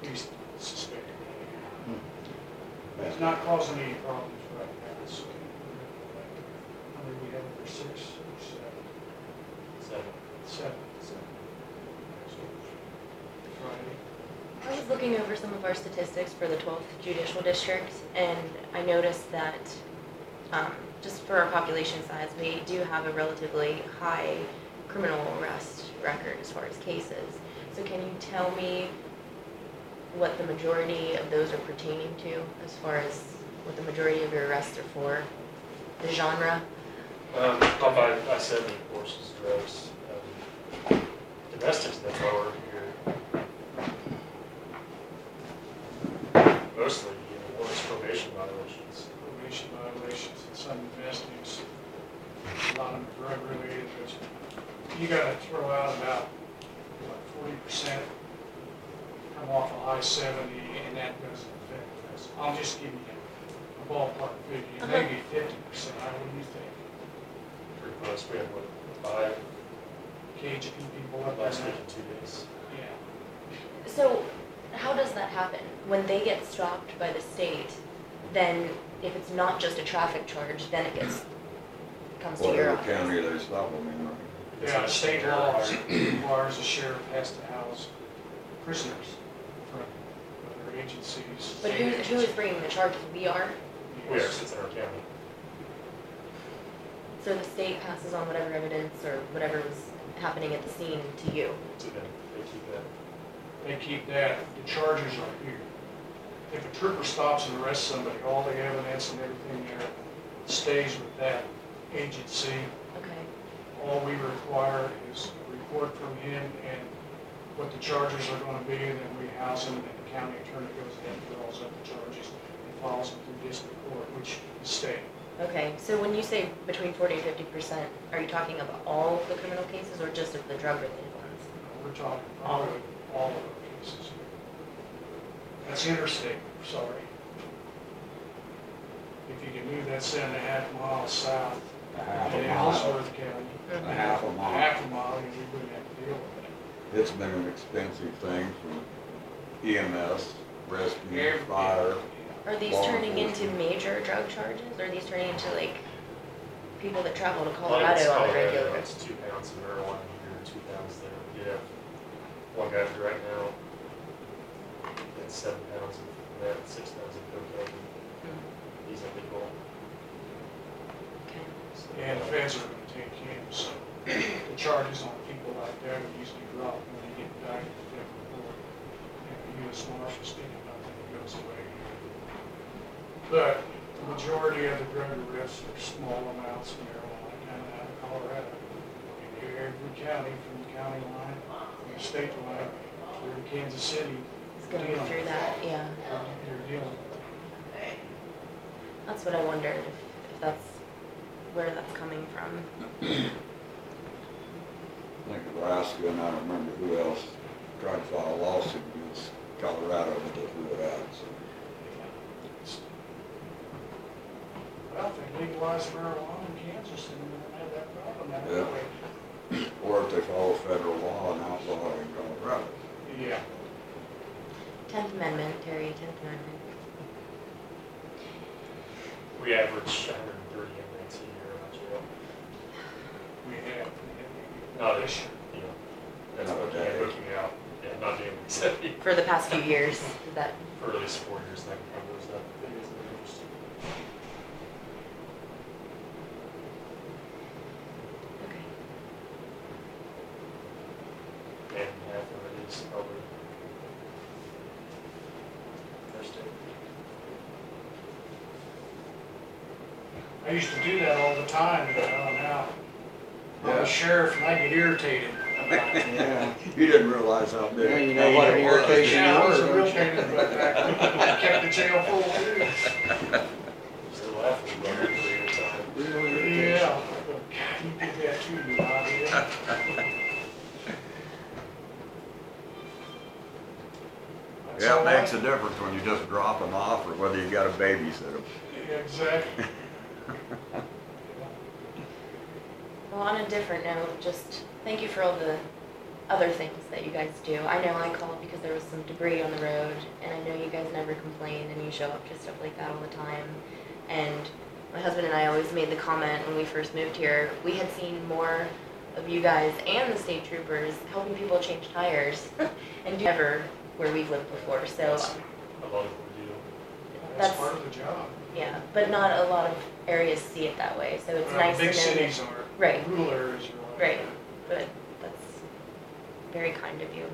He's suspected. Hmm. He's not causing any problems right now, so. I mean, we have over 6 or 7. 7. 7. Friday. I was looking over some of our statistics for the 12th Judicial District, and I noticed that just for our population size, we do have a relatively high criminal arrest record as far as cases. So can you tell me what the majority of those are pertaining to, as far as what the majority of your arrests are for? The genre? Top I-70, of course, is drugs. Domestic's been lower here. Mostly, one is probation violations. Probation violations and some domestics, a lot of them drug related, but you gotta throw out about, what, 40% come off of I-70, and that doesn't affect us. I'll just give you a ballpark figure, maybe 50%, what do you think? Pretty close. We had, what, 5 Caging people up there. last week in 2 days. Yeah. So how does that happen? When they get stopped by the state, then if it's not just a traffic charge, then it comes to your Whatever office. county they stop them in, right? Yeah, state law requires the sheriff has to house prisoners from other agencies. But who is bringing the charges? We are? We are, sits in our county. So the state passes on whatever evidence or whatever was happening at the scene to you? To them, they keep that. They keep that, the charges are here. If a trooper stops and arrests somebody, all the evidence and everything there stays with that agency. Okay. All we require is a report from him and what the charges are gonna be, and then we house them, and the county attorney goes ahead and draws up the charges and files them through district court, which is state. Okay, so when you say between 40 and 50%, are you talking about all of the criminal cases or just of the drug-related ones? We're talking probably all of the cases. That's interstate, sorry. If you can move that 7.5 miles south A half in a mile, Ellsworth County, a half a mile. half a mile, and we wouldn't have to deal with it. It's been an expensive thing for EMS, rescue, Every- fire. Are these Law turning into enforcement. major drug charges? Or are these turning into like people that travel to It's Colorado on the Colorado, regular? it's 2 pounds of marijuana here, 2 pounds there. Yeah. One guy right now, that's 7 pounds of that, 6 pounds of cocaine. Hmm, He's illegal. okay. And the feds are gonna take him, so the charges on people like that are usually dropped when they get indicted in federal court. And the US Marshal speaking about that, it goes away. But the majority of the drug arrests are small amounts of marijuana coming out of Colorado. In every county, from the county line, from the state line, through to Kansas City. It's going through that, yeah. They're dealing. That's what I wondered, if that's where that's coming from. I think Nebraska, and I don't remember who else, tried to file a lawsuit against Colorado, but they threw it out, so. Well, if they legalize marijuana in Kansas, then we won't have that problem now. Yeah. Or if they follow federal law and outlaw it in Colorado. Yeah. 10th Amendment, Terry, 10th Amendment. We average 130 inmates a year in our jail. We have. Not this year, you know. That's Not what today. I'm looking out. Yeah, not doing exactly. For the past few years, is that, For at least 4 years, that covers that. okay. And half of it is probably interstate. I used to do that all the time, you know, now I'm Yeah. a sheriff and I get irritated about it. Yeah. You didn't realize how big. Yeah, you know what an it was. irritation Yeah, I was you a were, real don't you? pain in the butt back then. I kept the jail full too. Still laughing about it every time. Real irritation. Yeah. You did that too, you know, Yeah, it makes a difference when you just drop them off or whether you gotta babysit them. Exactly. Well, on a different note, just thank you for all the other things that you guys do. I know I called because there was some debris on the road, and I know you guys never complain, and you show up to stuff like that all the time. And my husband and I always made the comment when we first moved here, we had seen more of you guys and the state troopers helping people change tires and do ever where we've lived before. So That's a lot of what we do. That's part of the job. yeah, but not a lot of areas see it that way. So it's Well, nice to know big cities that, are, right, rural areas are like right, that. but that's very kind of you.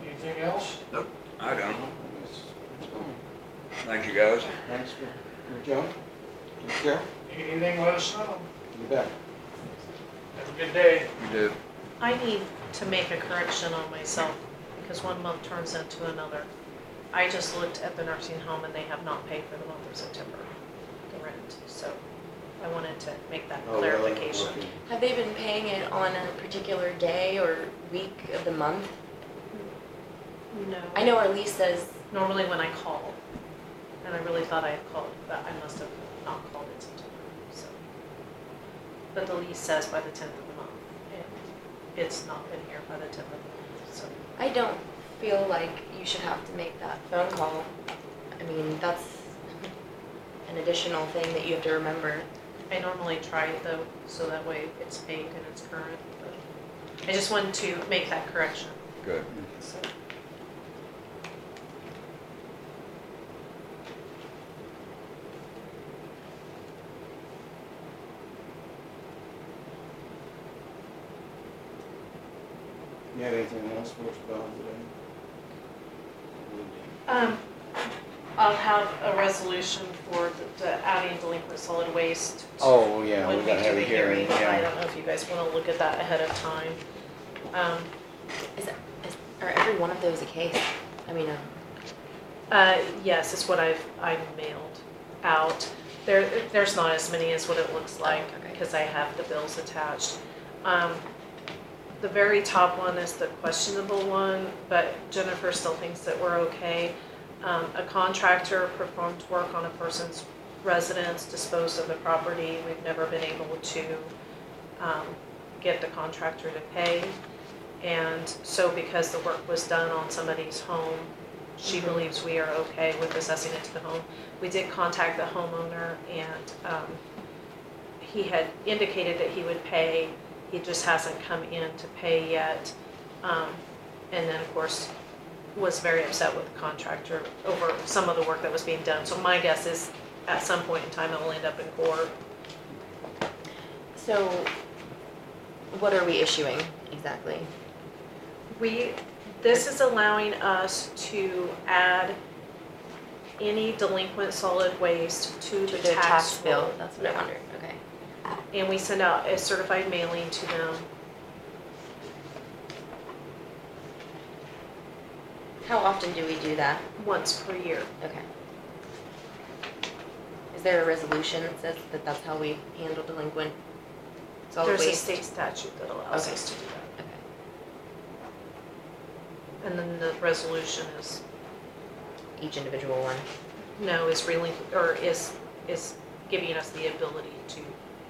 Anything else? Nope, I don't. It's fine. Thank you, guys. Thanks for your job. Take care. Anything, let us know. You bet. Have a good day. You did. I need to make a correction on myself because one month turns into another. I just looked at the nursing home and they have not paid for the month of September, the rent. So I wanted to make that Oh, really? clarification. Okay. Have they been paying it on a particular day or week of the month? No. I know our lease says, Normally when I call, and I really thought I had called, but I must have not called in September, so. But the lease says by the 10th of the month, and it's not been here by the 10th of the month, so. I don't feel like you should have to make that phone call. I mean, that's an additional thing that you have to remember. I normally try it though, so that way it's paid and it's current, but I just wanted to make that correction, Good. so. You have anything else for us about today? I'll have a resolution for the adding delinquent solid waste. Oh, yeah, when we gotta do have a the hearing, I yeah. don't know if you guys wanna look at that ahead of time. Are every one of those a case? I mean, Yes, it's what I've mailed out. There's not as many as what it looks like, okay. because I have the bills attached. The very top one is the questionable one, but Jennifer still thinks that we're okay. A contractor performed work on a person's residence, disposed of the property. We've never been able to get the contractor to pay. And so because the work was done on somebody's home, she believes we are okay with assessing it to the home. We did contact the homeowner, and he had indicated that he would pay. He just hasn't come in to pay yet. And then, of course, was very upset with the contractor over some of the work that was being done. So my guess is at some point in time it will end up in court. so what are we issuing exactly? This is allowing us to add any delinquent solid waste to the tax roll. That's what I wondered, okay. And we send out a certified mailing to them. How often do we do that? Once per year. Okay. Is there a resolution that says that that's how we handle delinquent solid There's a waste? state statute that allows Okay. us to do that. Okay. And then the resolution is, Each individual one? no, is really, or is giving us the ability to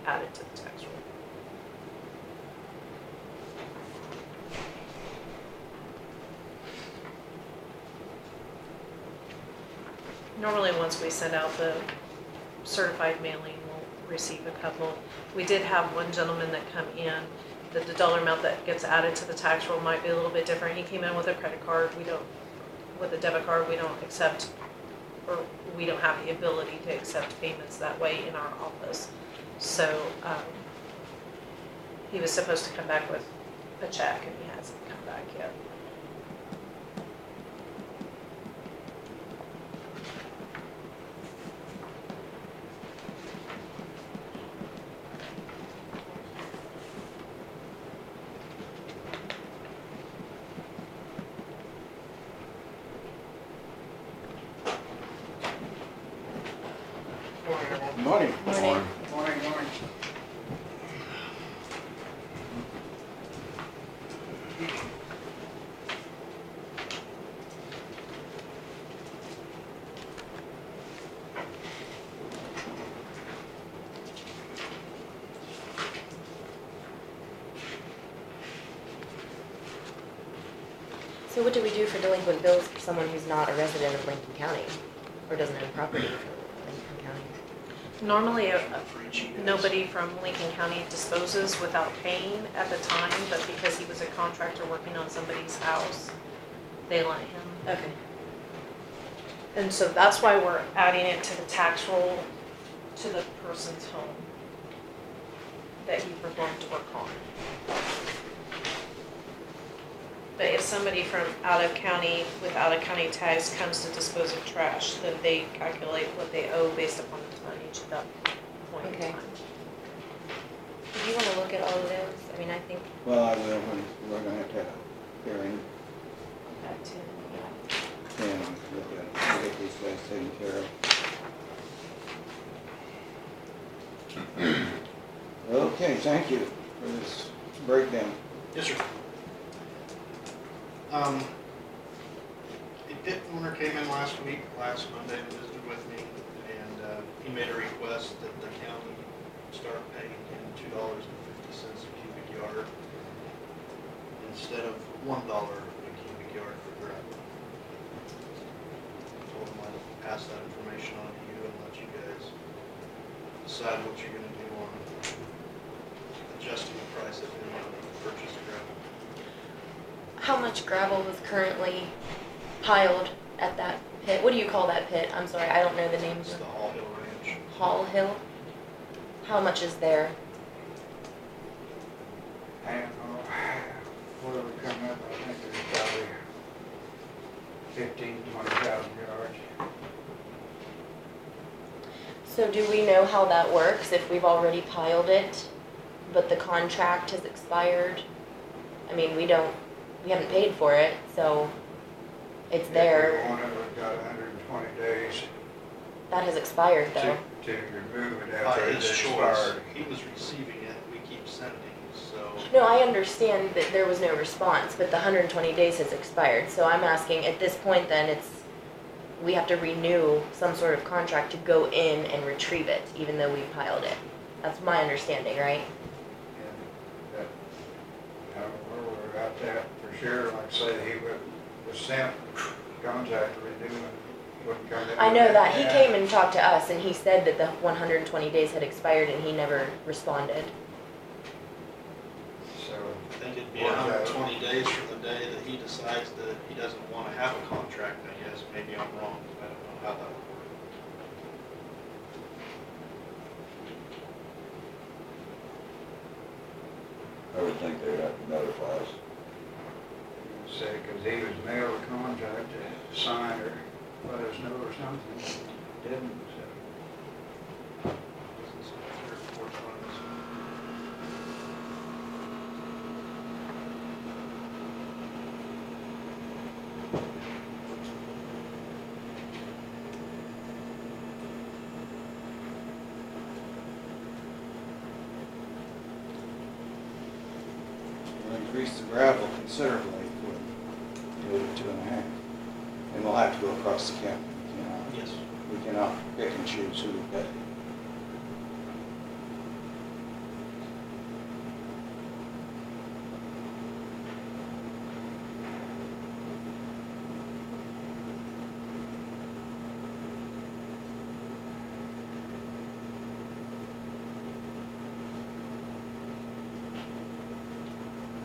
add it to the tax roll. Normally, once we send out the certified mailing, we'll receive a couple. We did have one gentleman that come in, that the dollar amount that gets added to the tax roll might be a little bit different. He came in with a credit card, with a debit card, we don't accept, or we don't have the ability to accept payments that way in our office. So, he was supposed to come back with a check, and he hasn't come back yet. Morning, everyone. Morning. Morning. Morning. So what do we do for delinquent bills for someone who's not a resident of Lincoln County or doesn't own property for Lincoln County? Normally, nobody from Lincoln County disposes without paying at the time, but because he was a contractor working on somebody's house, they let him. Okay. And so that's why we're adding it to the tax roll to the person's home that he performed work on. But if somebody from out of county with out of county tags comes to dispose of trash, then they calculate what they owe based upon the tonnage at that point in Okay. time. Do you want to look at all of those? I mean, I think Well, I will, when we're gonna have to have a hearing, That too, yeah. and we'll get these guys taken care of. Okay, thank you for this breakdown. Yes, sir. A pit owner came in last Monday, and visited with me, and he made a request that the county start paying him $2.50 a cubic yard instead of $1 a cubic yard for gravel. I told him I'd pass that information on to you and let you guys decide what you're gonna do on adjusting the price of any of the purchase of gravel. how much gravel was currently piled at that pit? What do you call that pit? I'm sorry, I don't know the names It's of the Hall Hill Ranch. Hall Hill. How much is there? I don't know, where we come up, I think there's probably 20,000 yards. So do we know how that works if we've already piled it, but the contract has expired? I mean, we haven't paid for it, so it's there. If we want it, we've got 120 days That has expired though. to remove it By after his it's choice, expired. he was receiving it, we keep sending, so. No, I understand that there was no response, but the 120 days has expired. So I'm asking, at this point then, we have to renew some sort of contract to go in and retrieve it, even though we piled it. That's my understanding, right? And that, I don't know where we're at that for sure, like I say, he was sent contact renewing, wouldn't come in. I know that. He came and talked to us and he said that the 120 days had expired and he never responded. So, I think it'd be 120 days from the day that he decides that he doesn't want to have a contract, I guess. Maybe I'm wrong, I don't know how that would work. I would think they'd have to notify us. say, cause he was mailed a contract to sign or let us know or something, didn't, so. Doesn't seem clear before it's on this. We'll increase the gravel considerably if we do it to 2.5. And we'll have to go across the county. Yes. We cannot pick and choose who we pay.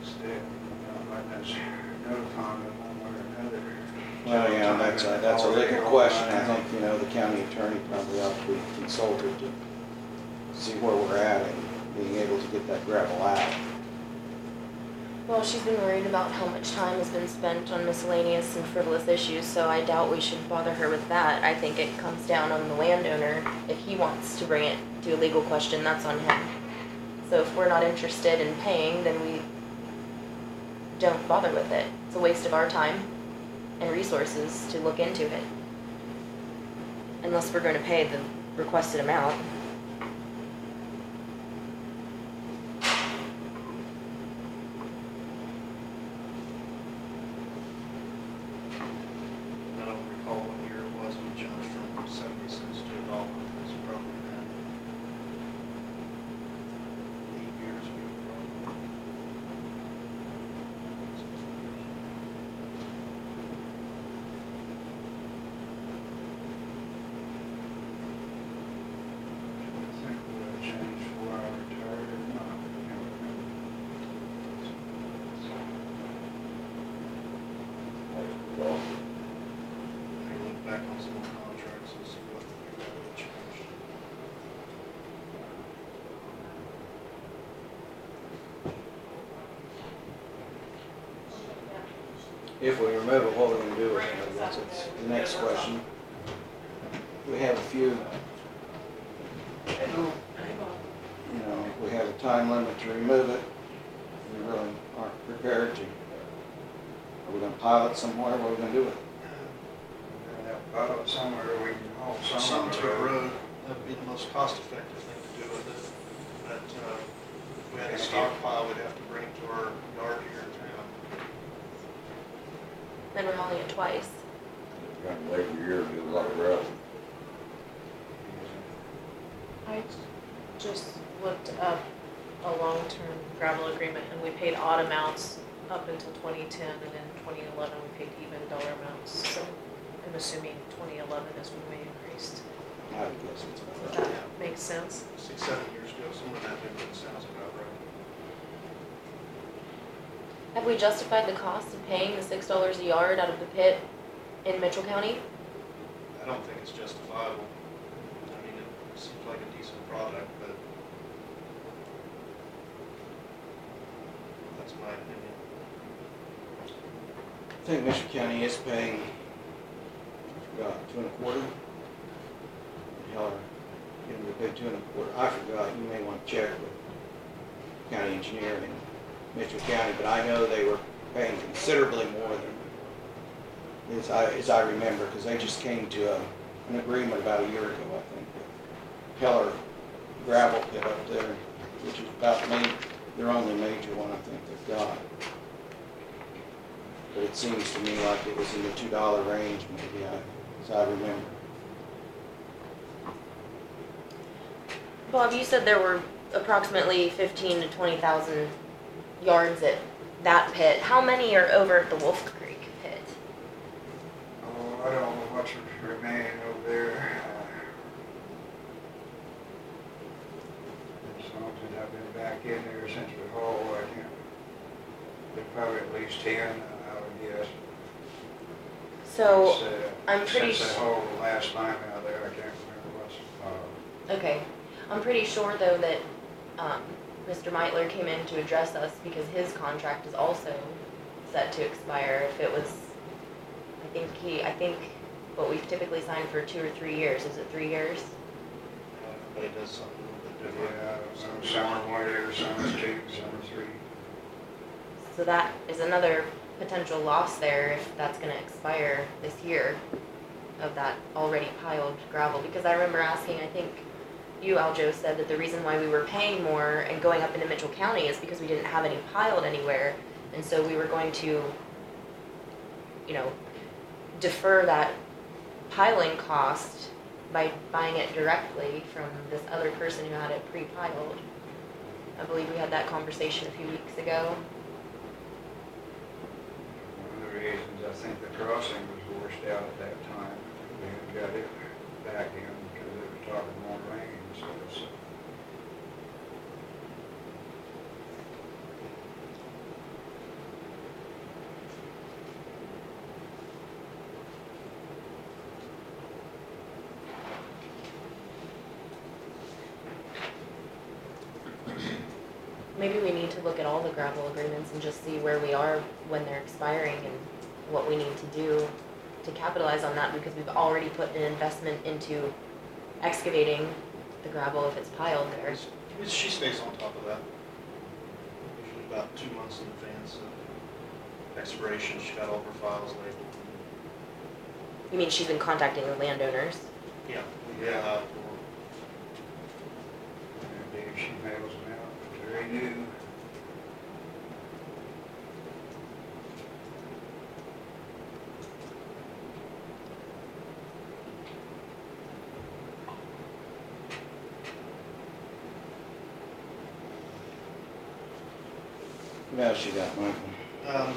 Still, letting us notify them one way or another. Well, yeah, that's a legal question. I think, the county attorney probably ought to be consulted to see where we're at and being able to get that gravel out. Well, she's been worried about how much time has been spent on miscellaneous and frivolous issues, so I doubt we should bother her with that. I think it comes down on the landowner. If he wants to bring it to a legal question, that's on him. So if we're not interested in paying, then we don't bother with it. It's a waste of our time and resources to look into it. Unless we're going to pay the requested amount. I don't recall what year it was, we jumped from 70 cents to $1. It's probably been 8 years ago, probably. If we remove it, what are we gonna do with it? I guess it's the next question. We have a few, you know, if we have a time limit to remove it, we really aren't prepared to. Are we gonna pile it somewhere? What are we gonna do with it? Out somewhere we can haul Something to a somewhere. road, that'd be the most cost-effective thing to do with it. But if we had a stockpile, we'd have to bring it to our yard here in town. Then we're hauling it twice. Got to wait a year to do a lot of gravel. I just looked up a long-term gravel agreement and we paid odd amounts up until 2010 and in 2011 we paid even dollar amounts. So I'm assuming 2011 is when we increased. I would guess it's Does about that make sense? 6, 7 years ago, somewhere in that neighborhood sounds about right. Have we justified the cost of paying the $6 a yard out of the pit in Mitchell County? I don't think it's justifiable. I mean, it seems like a decent product, but that's my opinion. I think Michigan County is paying, I forgot, 2 1/4. Heller, you know, they pay 2 1/4. I forgot, you may want to check with county engineer in Mitchell County, but I know they were paying considerably more than, as I remember, because they just came to an agreement about a year ago, I think, with Heller gravel pit up there, which is about their only major one I think they've got. But it seems to me like it was in the $2 range, maybe, as I remember. Bob, you said there were approximately 15 to 20,000 yards at that pit. How many are over at the Wolf Creek pit? Oh, I don't know what's remaining over there. Some of it I've been back in there since we hauled, I can't, there's probably at least 10, I would guess. So, Since, I'm pretty Since I sure. hauled the last time out there, I can't remember what's, Okay. I'm pretty sure though that Mr. Meitler came in to address us because his contract is also set to expire. If it was, I think what we've typically signed for 2 or 3 years. Is it 3 years? Everybody does something a little bit different. yeah, some are 1 year, some are 2, some are 3. So that is another potential loss there if that's going to expire this year of that already piled gravel. Because I remember asking, I think you, Aljo, said that the reason why we were paying more and going up into Mitchell County is because we didn't have any piled anywhere. And so we were going to, you know, defer that piling cost by buying it directly from this other person who had it pre-piled. I believe we had that conversation a few weeks ago. One of the reasons I think the crossing was washed out at that time, we got it back in because it was talking more rain, so it's. Maybe we need to look at all the gravel agreements and just see where we are when they're expiring and what we need to do to capitalize on that, because we've already put an investment into excavating the gravel if it's piled there. She stays on top of that. Usually about 2 months in advance of expiration, she got all of her files labeled. You mean she's been contacting the landowners? Yeah. Yeah. Maybe she mails them out, very new. What else you got, Michael?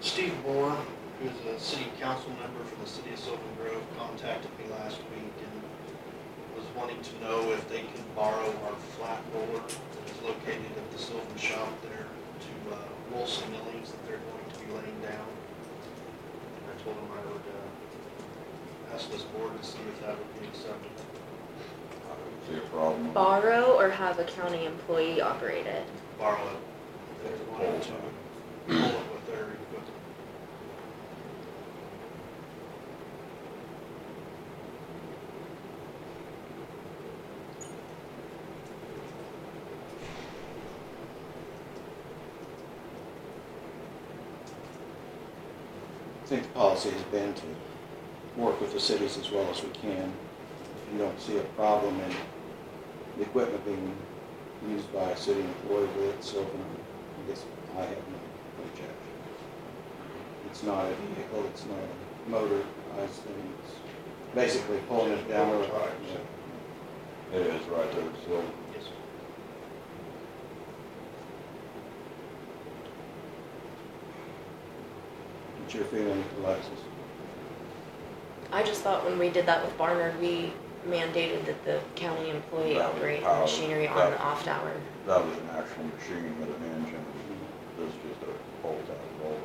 Steve Bohr, who's a city council member for the city of Sylvan Grove, contacted me last week and was wanting to know if they could borrow our flat roller that is located at the Sylvan shop there to roll some millings that they're going to be laying down. I told them I would ask this board to see if that would be acceptable. I don't see a problem with it. Borrow or have a county employee operate it? Borrow it. If they wanted to pull it with their equipment. think the policy has been to work with the cities as well as we can. If you don't see a problem in the equipment being used by a city employee with Sylvan, I guess I have no objection. It's not a vehicle, it's not a motorized thing, it's basically pulling it down the road. It is right there, so. Yes. What's your feeling, Alexis? I just thought when we did that with Barnard, we mandated that the county employee That was operate the power. machinery on That- the off hour. That was an actual machine with an engine. This is just a bolt-out roller.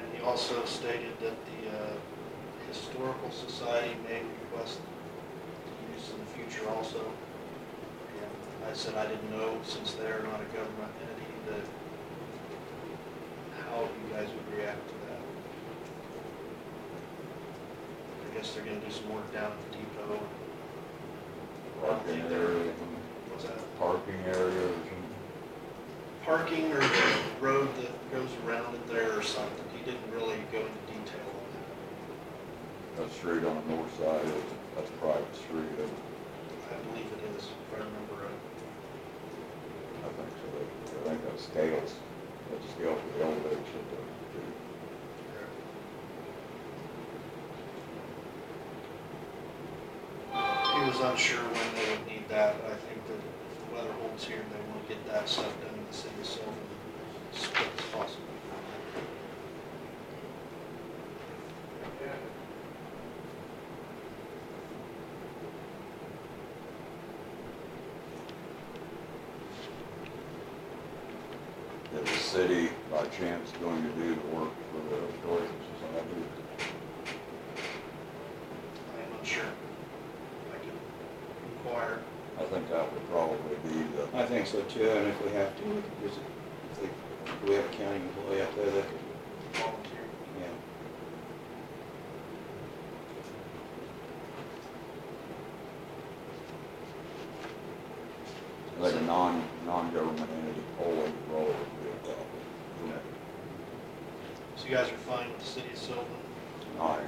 And he also stated that the Historical Society may request use in the future also. And I said I didn't know, since they're not a government entity, that how you guys would react to that. I guess they're gonna do some work down at the depot. Parking area, What's that? parking area or something. Parking or the road that goes around it there or something. He didn't really go into detail on That street on the north side, that's a private street, that. I believe it is, if I remember right. I think so. I think that's scales, that's a scale for the elevators at the, He was unsure when they would need that, but I think that if the weather holds here, they want to get that stuff done in the city of Sylvan as quick as possible. is the city by chance going to do the work for the Historical Society? I am unsure. I can inquire. I think that would probably be the, I think so too, and if we have to, we could visit, if we have a county employee up there that could, Volunteer. yeah. I think a non-government entity pulling the roller would be a problem. Okay. So you guys are fine with the city of Sylvan? I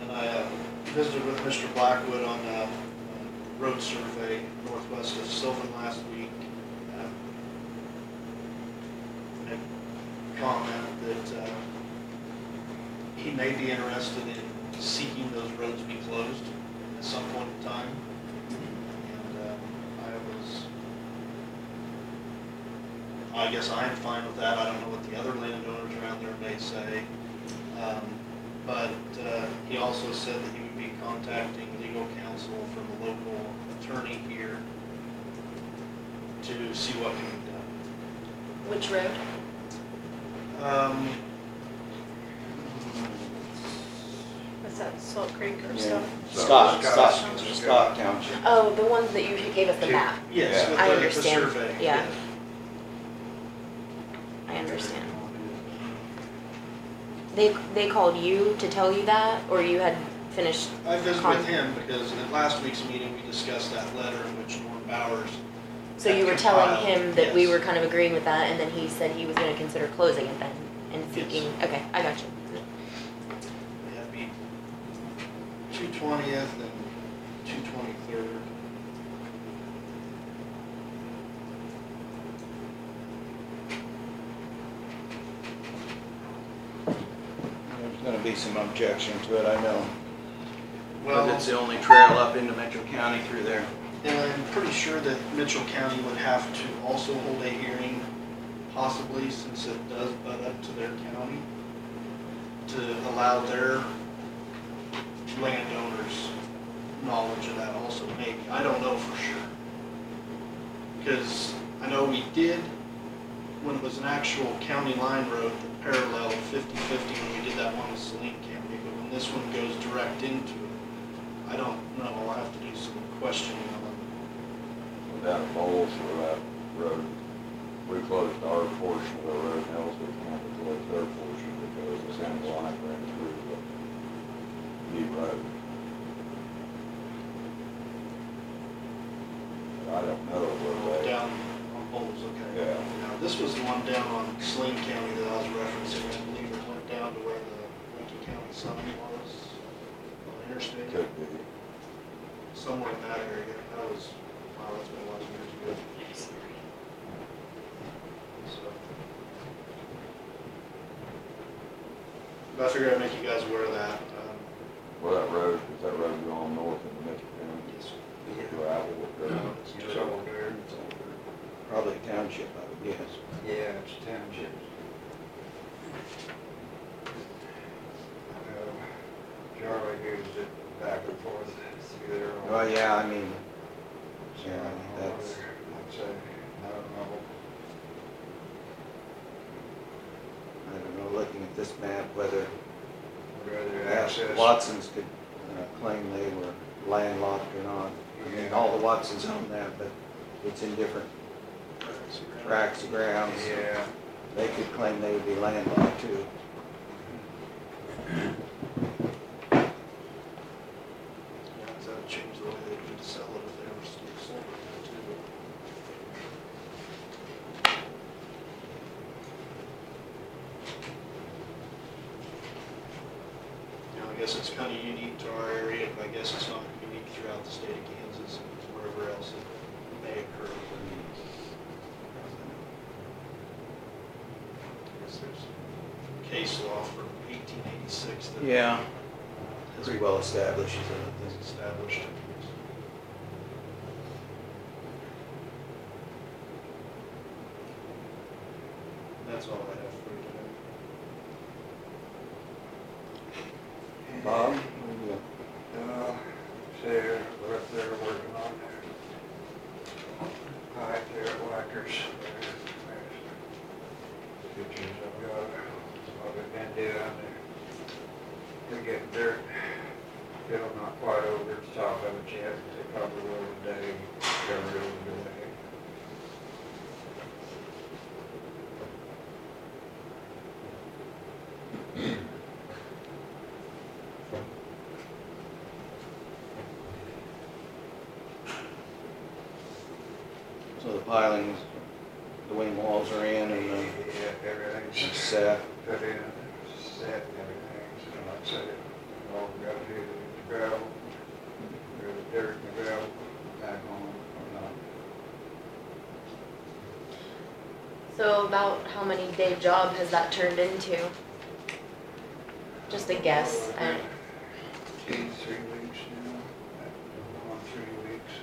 And I visited with Mr. Blackwood on a road survey northwest of Sylvan last week. Made a comment that he may be interested in seeking those roads be closed at some point in time. And I guess I'm fine with that. I don't know what the other landowners around there may say. But he also said that he would be contacting legal counsel from the local attorney here to see what can be done. Which road? Is that Salt Creek or Yeah. stuff? Scott Township. Oh, the ones that you gave us the map. Yes, Yeah. with I the understand. survey. Yeah. I understand. They called you to tell you that, or you had finished? I visited with him because at last week's meeting, we discussed that letter in which Norm Bowers. So you had were telling compiled. him that we Yes. were kind of agreeing with that, and then he said he was gonna consider closing it then, and seeking, okay, I got you. It'd be 220th and 223rd. There's gonna be some objection to it, I know. Well, But it's the only trail up into Metro County through there. and I'm pretty sure that Mitchell County would have to also hold a hearing, possibly since it does butt up to their county, to allow their landowners knowledge of that also, maybe. I don't know for sure. Because I know we did, when it was an actual county line road, the parallel 50/50 when we did that one with Saline County, but when this one goes direct into it, I don't know, I'll have to do some questioning on Without Bowles or that road, we closed our portion of the road, and Ellsworth County closed their portion because the county line ran through the new road. But I don't know where they. down on poles, okay. Yeah. Now, this was the one down on Saline County that I was referencing, I believe it went down to where the Lincoln County sign was on the interstate. Could be. Somewhere in that area, that was, wow, that's been a lot of years ago. So. But I figured I'd make you guys aware of that. Well, that road, is that road going north into Mitchell County? Yes. Gravel with gravel. It's over there. Probably a township, I would guess. Yeah, it's township. Charlie used it back and forth through there. Well, yeah, I mean, yeah, that's, I'd say, I don't know. I don't know, looking at this map, whether Whether access. Watsons could claim they were landlocked or not. I mean, all the Watsons own that, but it's in different tracts of ground. so Yeah. They could claim they would be landlocked too. Yeah, that would change the way they could sell it if they were still sold it too. You know, I guess it's kind of unique to our area, but I guess it's not unique throughout the state of Kansas, it's wherever else it may occur. I guess there's case law from 1886 that Yeah, has pretty well established. is established. That's all I have for you today. Bob? They're up there working on their pipe there at Whackers. Pictures I've got, what they've been doing. They're getting dirt, still not quite over the top of it yet, but they probably will today, cover it over today. So the pilings, the wing walls are in and Yeah, everything's it's set. put in, set and everything, so like I said, all we gotta do is gravel, or the dirt and the gravel back on or not. So about how many day job has that turned into? Just a guess. I don't- 3 weeks now, on 3 weeks.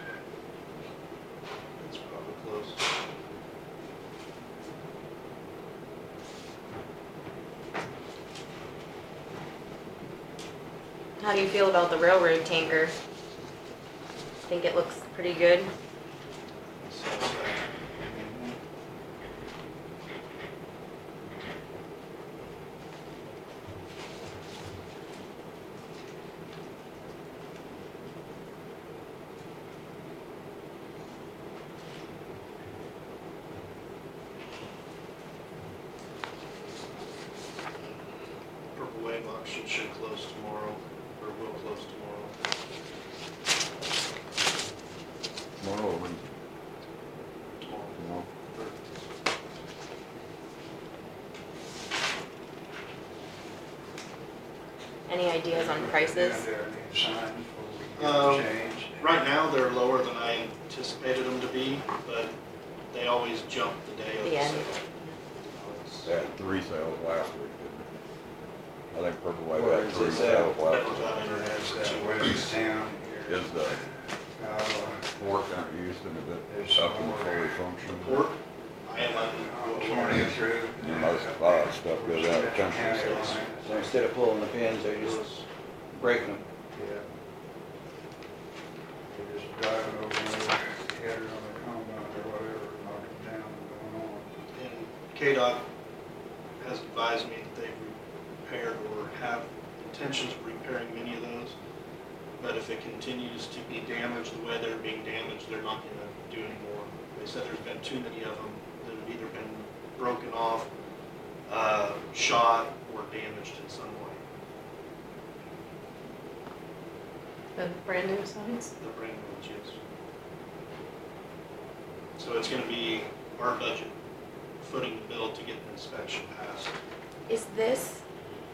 That's probably close. How do you feel about the railroad tanker? Think it looks pretty good? So, Purple Wave auction should close tomorrow, or will close tomorrow. Tomorrow, or Wednesday? Tomorrow. Any ideas on prices? Yeah, there need signs before we Um, get changed. Right now, they're lower than I anticipated them to be, but they always jump the day of the The end. sale. They had 3 sales last week, didn't they? I think Purple Wave Where had is 3 this sales at? last That was week. out in That's there. that west town here. Is the Uh, port down at Houston, is it There's up and more. fully functional? Port, I am I'll on, turn it through. And most of our stuff goes out of country, County so lines. So instead of pulling the pins, they're just breaking them. Yeah. They're just driving over there, header on the combine or whatever, knock it KDOT has advised me that they've repaired or have intentions of repairing many of those. But if it continues to be damaged the way they're being damaged, they're not going to do any more. They said there's been too many of them that have either been broken off, shot, or damaged in some way. The brand new signs? The brand new ones, yes. So it's going to be our budget footing the bill to get the inspection passed. Is this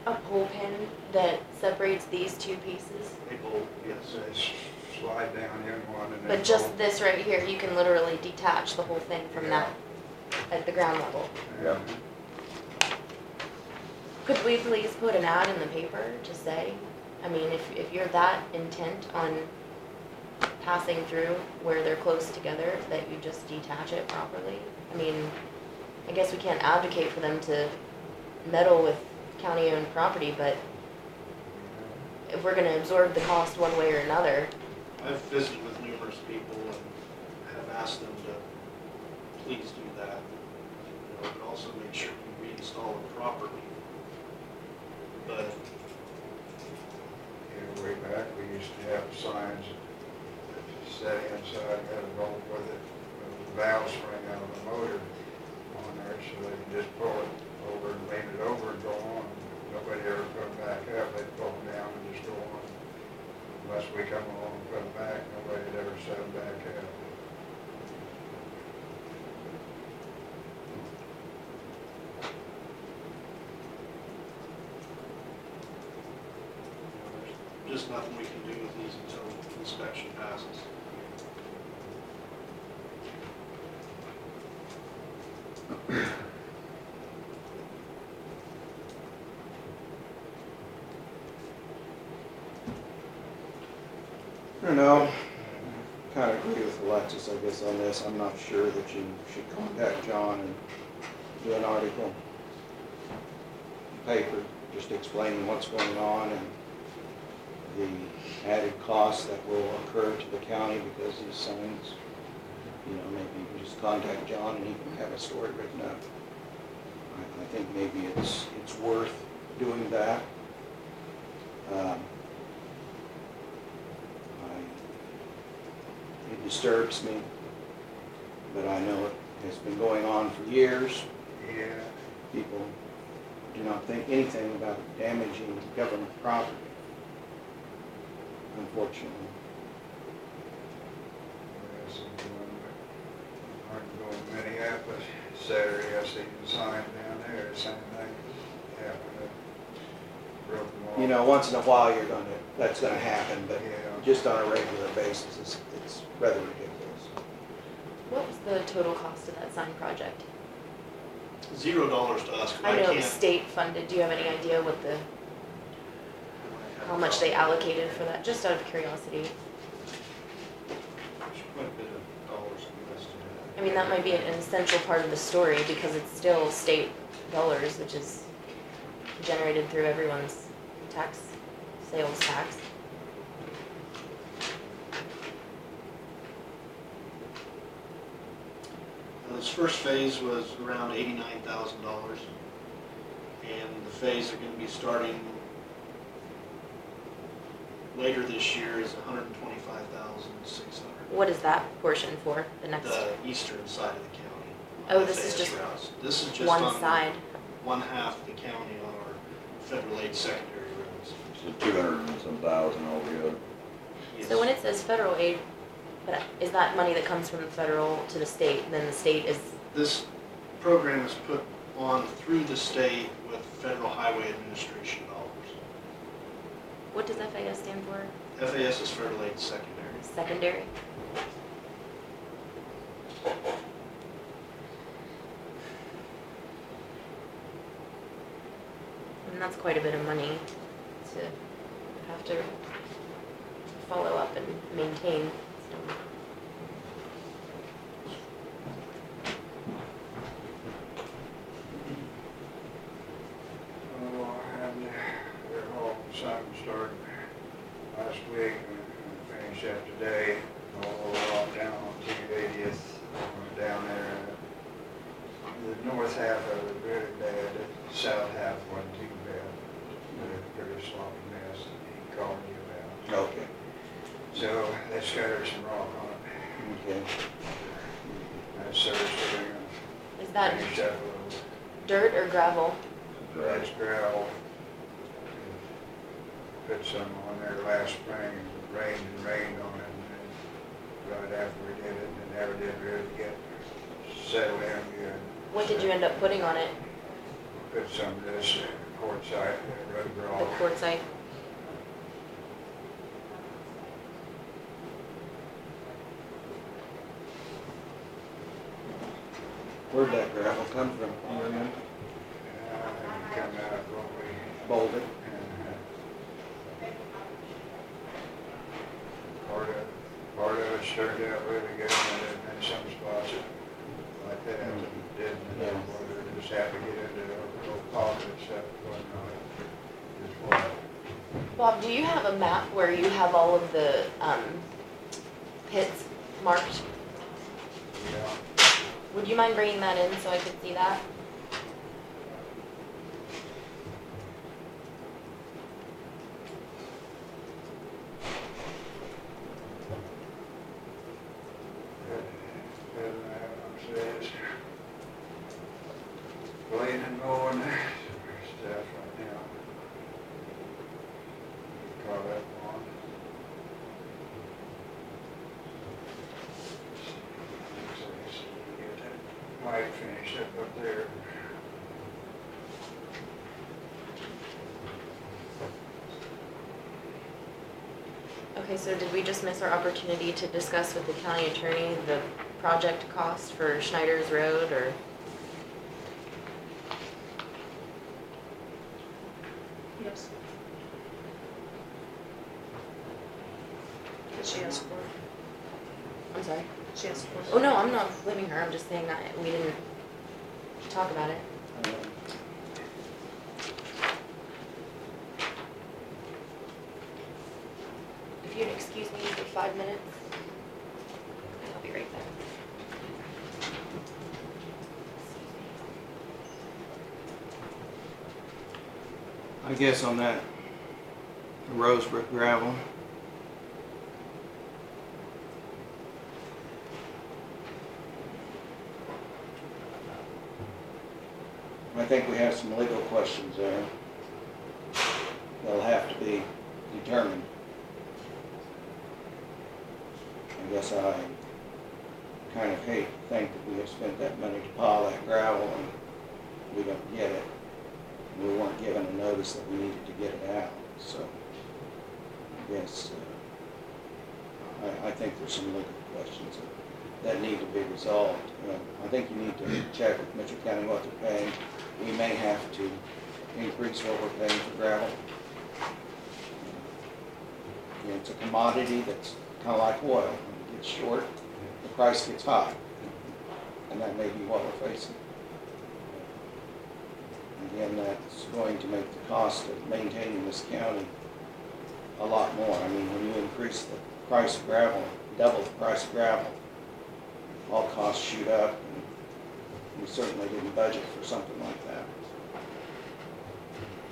a pole pin that separates these two pieces? They both, yes. They slide down in one and then. But just this right here, you can literally detach the whole thing from that at the ground level. Yeah. Could we please put an ad in the paper to say, I mean, if you're that intent on passing through where they're close together, that you just detach it properly? I mean, I guess we can't advocate for them to meddle with county-owned property, but if we're gonna absorb the cost one way or another. I've visited with numerous people and have asked them to please do that. You know, but also make sure you reinstall it properly. But Way back, we used to have signs that set inside, had a bolt with it, with a valve spring out of the motor on there, so they could just pull it over and lean it over and go on. Nobody ever put them back up, they'd pull them down and just go on. Unless we come along and put them back, nobody would ever set them back up. just nothing we can do with these until inspection passes. I don't know, kind of agree with Alexis, I guess, on this. I'm not sure that you should contact John and do an article in the paper, just explaining what's going on and the added costs that will occur to the county because these signs, you know, maybe you can just contact John and he can have a story written up. I think maybe it's worth doing that. It disturbs me, but I know it has been going on for years. Yeah. People do not think anything about damaging government property, unfortunately. Yes, I can go to Minneapolis Saturday, I see the sign down there, same thing happened. Broken wall. You know, once in a while that's gonna happen, but Yeah. just on a regular basis, it's rather ridiculous. What was the total cost of that sign project? $0 to us. I know it was can't. state funded. Do you have any idea what how much they allocated for that? Just out of curiosity. There's quite a bit of dollars invested in I mean, that might be an essential part of the story because it's still state dollars, which is generated through everyone's sales tax. This first phase was around $89,000, and the phase they're going to be starting later this year is $125,600. What is that portion for? The next The eastern side of the county. Oh, this is FAS just routes. This is just one on side. one half of the county on our federal aid secondary roads. So 200 and some thousand altogether. Yes. So when it says federal aid, but is that money that comes from the federal to the state, and then the state is, This program is put on through the state with Federal Highway Administration dollars. what does FAS stand for? FAS is federal aid secondary. Secondary? And that's quite a bit of money to have to follow up and maintain. So. Oh, I had their whole sign started last week and finished that today. All off down on 280th, down there. The north half of that finish up a little. dirt or gravel? That's gravel. Put some on there last spring, rained on it, and then right after we did it, it never did really get settled in good. What did you end up putting on it? Put some of this quartzite, road The gravel. quartzite? Where'd that gravel come from? Do you remember? Come out when we, Boulder? part of it turned out really good, and then in some spots it, like that, it didn't, and then whether it just had to get into a little pocket and stuff, wasn't on it. Just what, Bob, do you have a map where you have all of the pits marked? yeah. Would you mind bringing that in so I could see that? Says, blade and mowing stuff right now. Call that one. Get that pipe finished up there. Okay, so did we just miss our opportunity to discuss with the county attorney the project cost for Schneider's Road, or? Yes. Did she ask for it? I'm sorry? She asked for it. Oh, no, I'm not blaming her, I'm just saying that we didn't talk about it. If you'd excuse me for 5 minutes, I'll be right back. I guess on that rose brick gravel, I think we have some legal questions there that'll have to be determined. I guess I kind of hate to think that we have spent that money to pile that gravel and we don't get it. We weren't given a notice that we needed to get it out, so I guess I think there's some legal questions that need to be resolved. I think you need to check with Mitchell County what they're paying. We may have to increase what we're paying for gravel. It's a commodity that's kind of like oil. When it gets short, the price gets high, and that may be what we're facing. Again, that's going to make the cost of maintaining this county a lot more. I mean, when you increase the price of gravel, double the price of gravel, all costs shoot up, and we certainly didn't budget for something like that.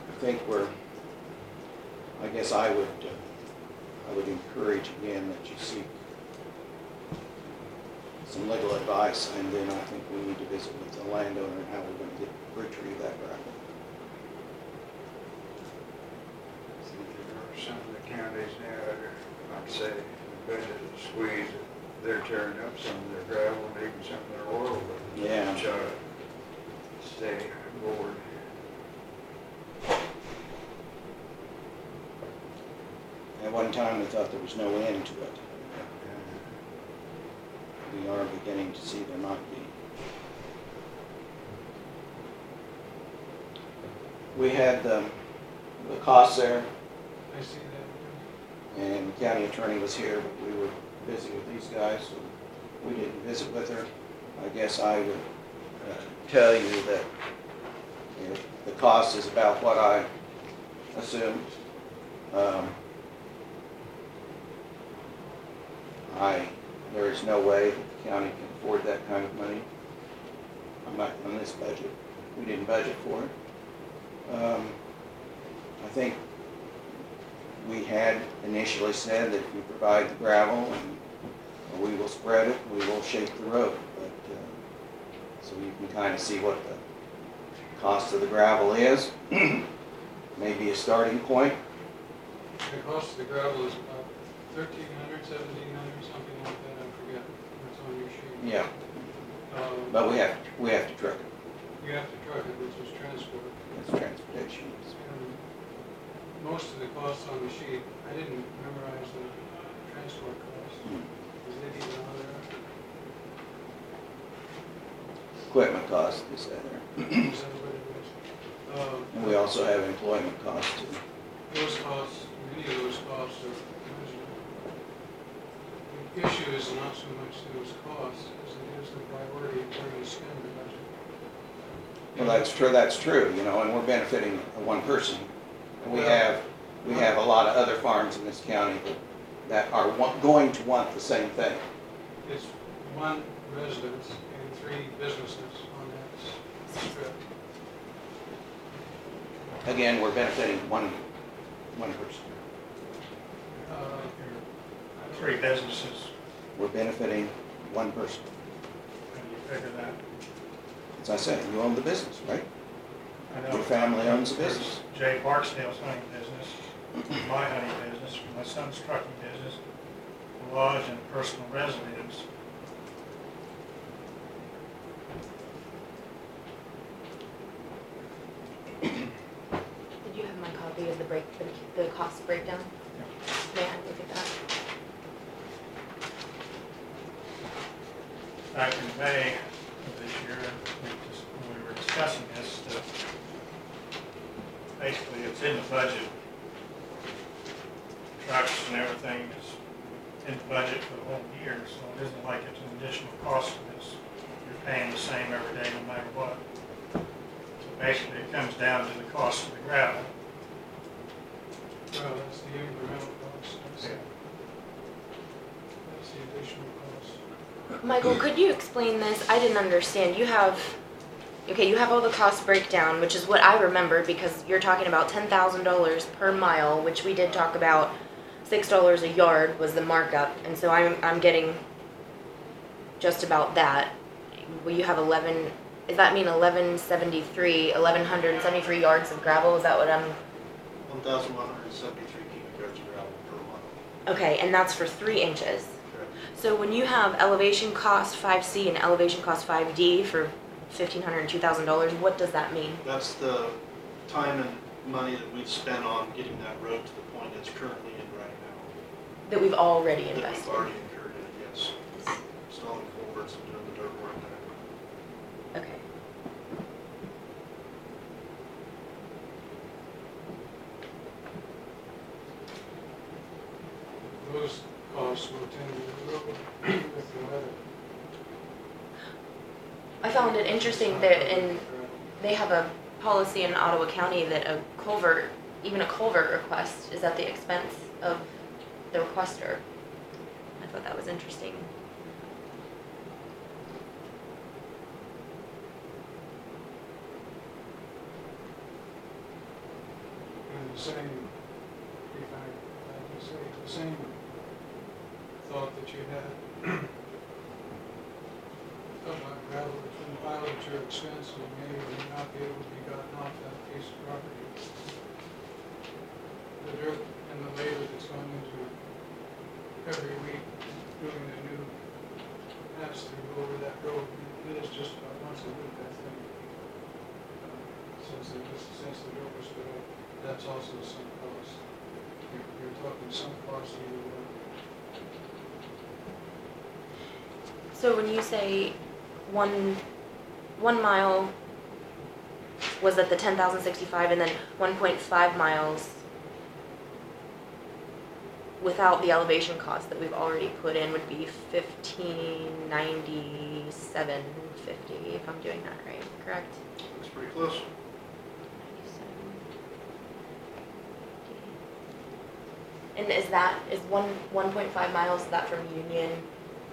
I think I guess I would encourage again that you seek some legal advice, and then I think we need to visit with the landowner and how we're going to retrieve that gravel. Some of the counties now, like I say, the budget is squeezed, they're tearing up some of their gravel and even some of their oil, but Yeah. try to stay aboard. At one time, we thought there was no end to it. We are beginning to see there might be. We had the costs there, I see that. and the county attorney was here, but we were busy with these guys, so we didn't visit with her. I guess I would tell you that the cost is about what I assumed. There is no way that the county can afford that kind of money. I'm not on this budget. We didn't budget for it. I think we had initially said that if you provide the gravel, and we will spread it, we will shape the road. But So you can kind of see what the cost of the gravel is. Maybe a starting point. The cost of the gravel is about 1,300, 1,700, something like that, I forget. It's on your sheet. Yeah, but we have to truck it. You have to truck it, which is transport. It's transportation. And most of the costs on the sheet, I didn't memorize the transport costs. Is it even on there? Equipment cost is there. Is that what it is? And we also have employment costs too. Those costs, many of those costs are measurable. The issue is not so much those costs as it is the priority of where you spend the budget. Well, that's true, you know, and we're benefiting one person. And we have a lot of other farms in this county that are going to want the same thing. It's one residence and 3 businesses on that strip. Again, we're benefiting one person. I don't- 3 businesses. We're benefiting one person. How do you figure that? As I said, you own the business, right? I know. Your family owns the business. Jay Barksdale's hunting business, my hunting business, my son's trucking business, a lodge and personal residence. Did you have my copy of the cost breakdown? May I look at that? Back in May of this year, when we were discussing this, basically it's in the budget. Trucks and everything is in the budget for the whole year, so it isn't like it's an additional cost to this. You're paying the same every day no matter what. So basically it comes down to the cost of the gravel. Well, that's the incremental cost. That's the additional cost. Michael, could you explain this? I didn't understand. You have all the cost breakdown, which is what I remembered because you're talking about $10,000 per mile, which we did talk about. $6 a yard was the markup, and so I'm getting just about that. Will you have 11? Does that mean 1,173 yards of gravel? Is that what I'm? 1,173 cubic yards of gravel per mile. Okay, and that's for 3 inches. So when you have elevation cost 5C and elevation cost 5D for $1,500 and $2,000, what does that mean? That's the time and money that we've spent on getting that road to the point it's currently in right now. That we've already That invested? we've already incurred in it, yes. Installing culverts and doing the dirt work there. Okay. Those costs will tend to grow with the weather. I found it interesting that they have a policy in Ottawa County that even a culvert request is at the expense of the requester. I thought that was interesting. And the same, if I can say, the same thought that you had about gravel that's been piled at your expense and may or may not be able to be gotten off that piece of property. The dirt and the labor that's gone into every week doing the new pass through over that road, it is just about once a week, I think. Since the dirt was put up, that's also some cost. You're talking some cost either way. So when you say one mile was at the 10,065 and then 1.5 miles without the elevation cost that we've already put in would be 1597.50 if I'm doing that right, correct? Looks pretty close. 97.50. And is 1.5 miles, is that from Union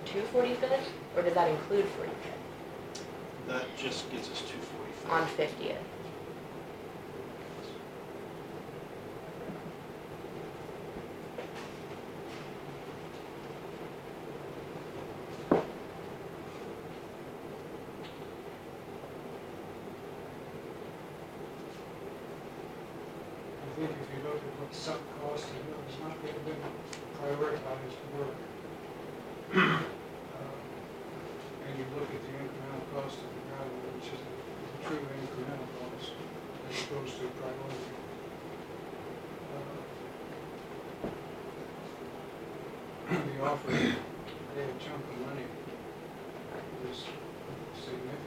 to 45th, or does that include 45th? That just gets us to 45. On 50th. what the sunk cost is, it's not really been prioritized work. And you look at the incremental cost of the gravel, which is a true incremental cost, as opposed to priority. The offer to pay a chunk of money is significant.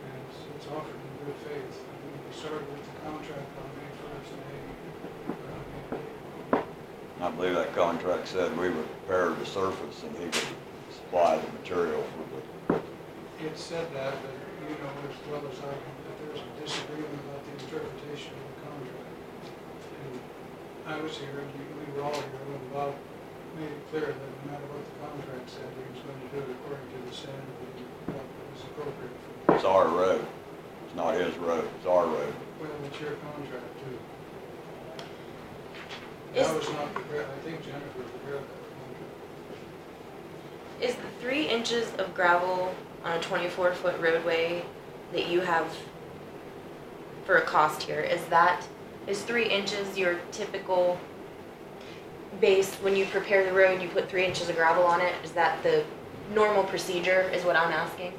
And it's offered in good faith. I mean, we started with the contract on May 1st, I believe that contract said we would prepare the surface and he would supply the material for it said that, but you know as well as I do that there's a disagreement about the interpretation of the contract. And I was here, and we were all here, when Bob made it clear that no matter what the contract said, he was going to do it according to the standard that he thought was appropriate for the, it's our road. It's not his road, it's our road. well, it's your contract too. Is- I was not prepared, I think Jennifer prepared that contract. Is the 3 inches of gravel on a 24-foot roadway that you have for a cost here, is 3 inches your typical base when you prepare the road, you put 3 inches of gravel on it? Is that the normal procedure, is what I'm asking?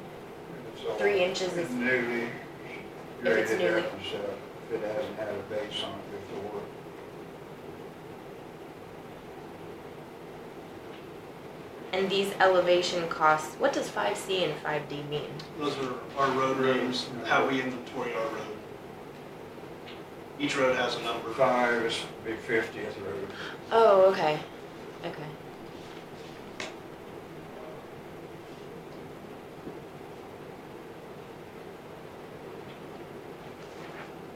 It's all 3 inches is, newly if it's graded newly, up and stuff, if it hasn't had a base on it before. and these elevation costs, what does 5C and 5D mean? Those are our road names, how we inventory our road. Each road has a number. 5 is the 50th road. Oh, okay, okay.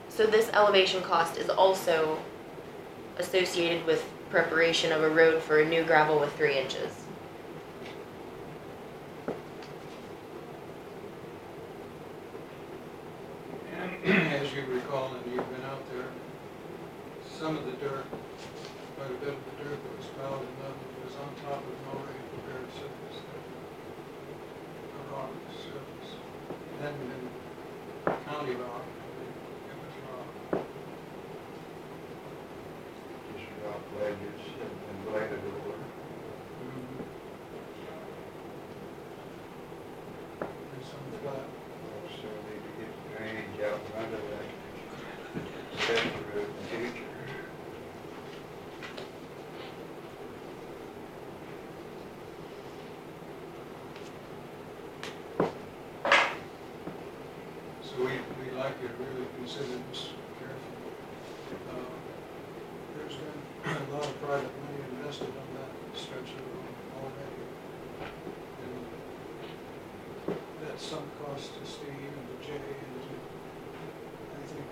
So this elevation cost is also associated with preparation of a road for a new gravel with 3 inches. And as you recall, and you've been out there, some of the dirt, quite a bit of the dirt that was piled and leveled was on top of an already prepared surface. A rock surface. It hadn't been county rock, it was rock. Just rock ledges and bladed over. And some flat. So we need to get the drainage out from under that. Set the road in the future. So we like you to really consider this carefully. There's been a lot of private money invested on that stretch of road already. And that sunk cost to Steve and to Jay and to, I think,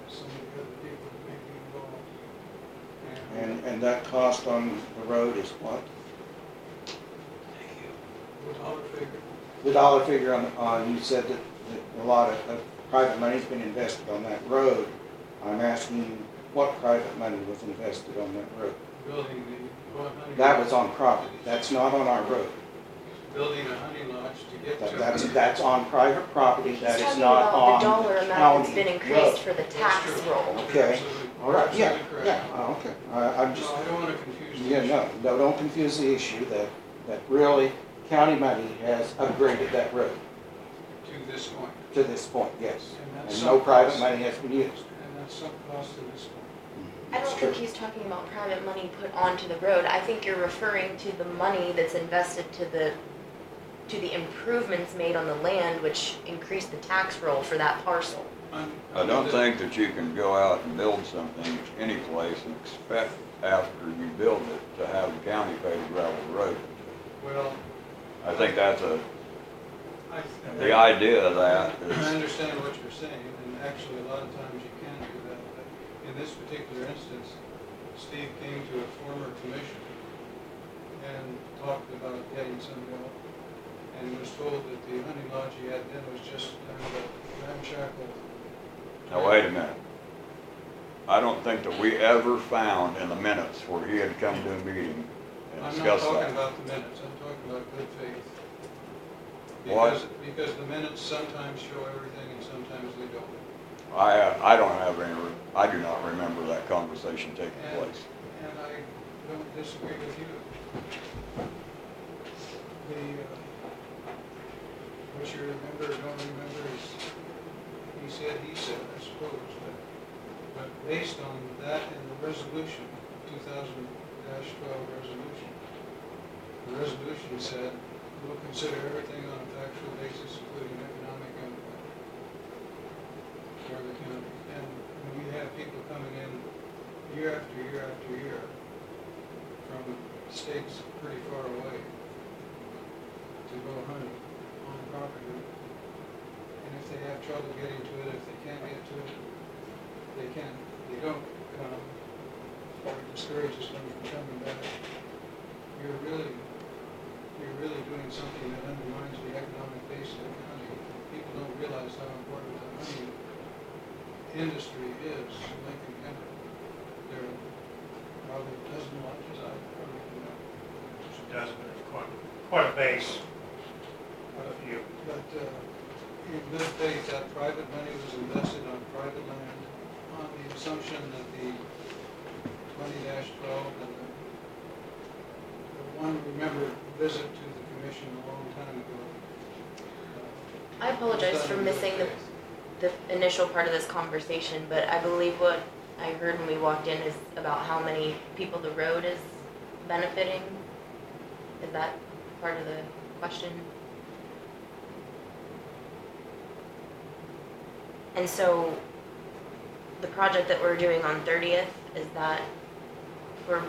some of the other people that may be involved. And that cost on the road is what? The dollar figure, The dollar figure on you said that a lot of private money's been invested on that road. I'm asking you what private money was invested on that road? building the honey. That was on property, that's not on our road. Building a honey lodge to get to. That's on private property, He's that is talking not about on the dollar amount that's county been road. increased for the That's tax true. roll. Okay. Absolutely. All right, yeah, Absolutely correct. yeah, okay. I'm just, No, I don't want to confuse the yeah, issue. no, don't confuse the issue that really county money has upgraded that road To this point. to this point, yes. And that's And no some private cost. money has been used. And that's some cost to this point. I don't think he's talking about private money put onto the road. I think you're referring to the money that's invested to the improvements made on the land, which increase the tax roll for that parcel. I don't think that you can go out and build something any place and expect after you build it to have the county pay the gravel road. Well, I think that's the I idea of that is, understand what you're saying, and actually a lot of times you can do that, but in this particular instance, Steve came to a former commission and talked about getting some help, and was told that the honey lodge he had then was just kind of a ramshackle. now wait a minute. I don't think that we ever found in the minutes where he had come to a meeting and I'm not discussed talking that. about the minutes, I'm talking about good faith. Because the minutes sometimes show everything and sometimes they don't. I don't have any, I do not remember that conversation taking place. And I don't disagree with you. What you remember or don't remember is, he said, I suppose, but based on that and the resolution, 2000-12 resolution, the resolution said, we'll consider everything on a factual basis, including economic impact for the county. And when you have people coming in year after year after year from states pretty far away to go hunting on property, and if they have trouble getting to it, if they can't get to it, they don't come, or it discourages them from coming back. You're really doing something that undermines the economic base of the county. People don't realize how important the hunting industry is in Lincoln County. There are probably a dozen lodges out there. It does, but it's quite a base. Quite a few. But in good faith, that private money was invested on private land on the assumption that the 20-12 and the one remembered visit to the commission a long time ago. I apologize for missing the initial part of this conversation, but I believe what I heard when we walked in is about how many people the road is benefiting. Is that part of the question? And so the project that we're doing on 30th, is that for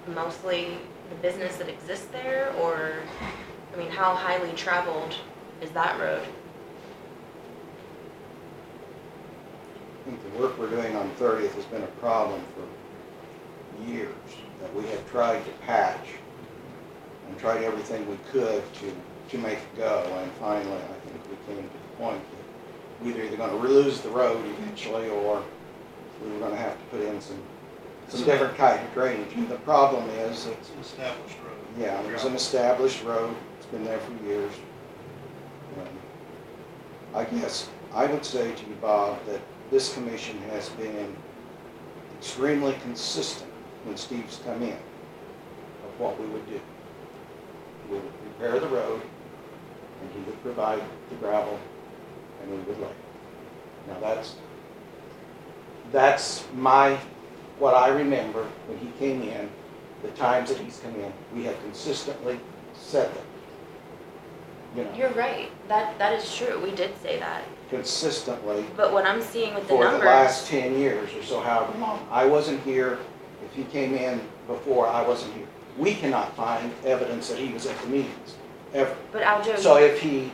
mostly the business that exists there, or, I mean, how highly traveled is that road? I think the work we're doing on 30th has been a problem for years, that we have tried to patch and tried everything we could to make it go, and finally I think we came to the point that we were either going to lose the road eventually, or we were going to have to put in some different kind of drainage. And the problem is, It's an established road. yeah, it was an established road, it's been there for years. I guess I would say to you, Bob, that this commission has been extremely consistent when Steve's come in of what we would do. We would repair the road, and he would provide the gravel, and we would lay it. Now that's what I remember when he came in, the times that he's come in, we have consistently said that. You know, You're right, that is true, we did say that. consistently But what I'm seeing with the for numbers. the last 10 years or so, however long. I wasn't here. If he came in before, I wasn't here. We cannot find evidence that he was at the meetings, ever. But Aljo, So if he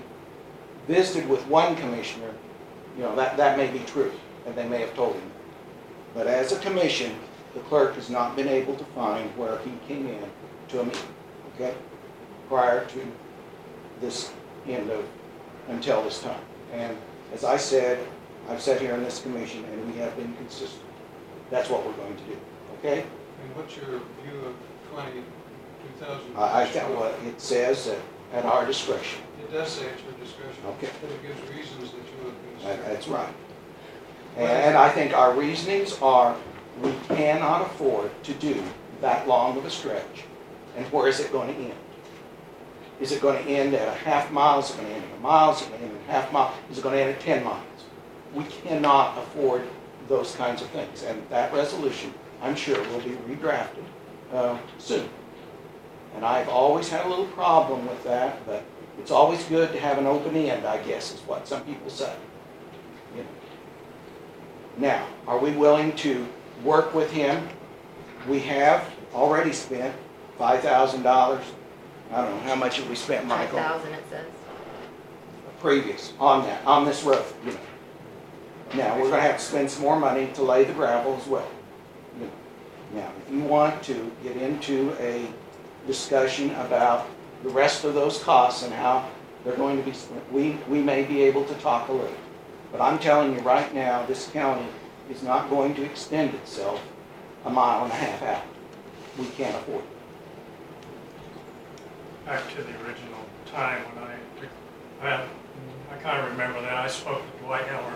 visited with one commissioner, you know, that may be true, and they may have told him that. But as a commission, the clerk has not been able to find where he came in to a meeting, okay? Prior to this until this time. And as I said, I've sat here in this commission and we have been consistent. That's what we're going to do, okay? And what's your view of 2000? I got what it says at our discretion. It does say it's your discretion. Okay. But it gives reasons that you would consider. That's right. And I think our reasonings are, we cannot afford to do that long of a stretch. And where is it going to end? Is it going to end at a half mile? Is it going to end at a mile? Is it going to end at a half mile? Is it going to end at 10 miles? We cannot afford those kinds of things. And that resolution, I'm sure, will be redrafted soon. And I've always had a little problem with that, but it's always good to have an open end, I guess, is what some people say. You know. Now, are we willing to work with him? We have already spent $5,000. I don't know, how much have we spent, Michael? 5,000 it says. Previous, on this road, you know. Now, we're gonna have to spend some more money to lay the gravel as well. You know. Now, if you want to get into a discussion about the rest of those costs and how they're going to be spent, we may be able to talk a little. But I'm telling you right now, this county is not going to extend itself a mile and a half out. We can't afford it. Back to the original time when I Well, I kind of remember that. I spoke with Dwight Heller.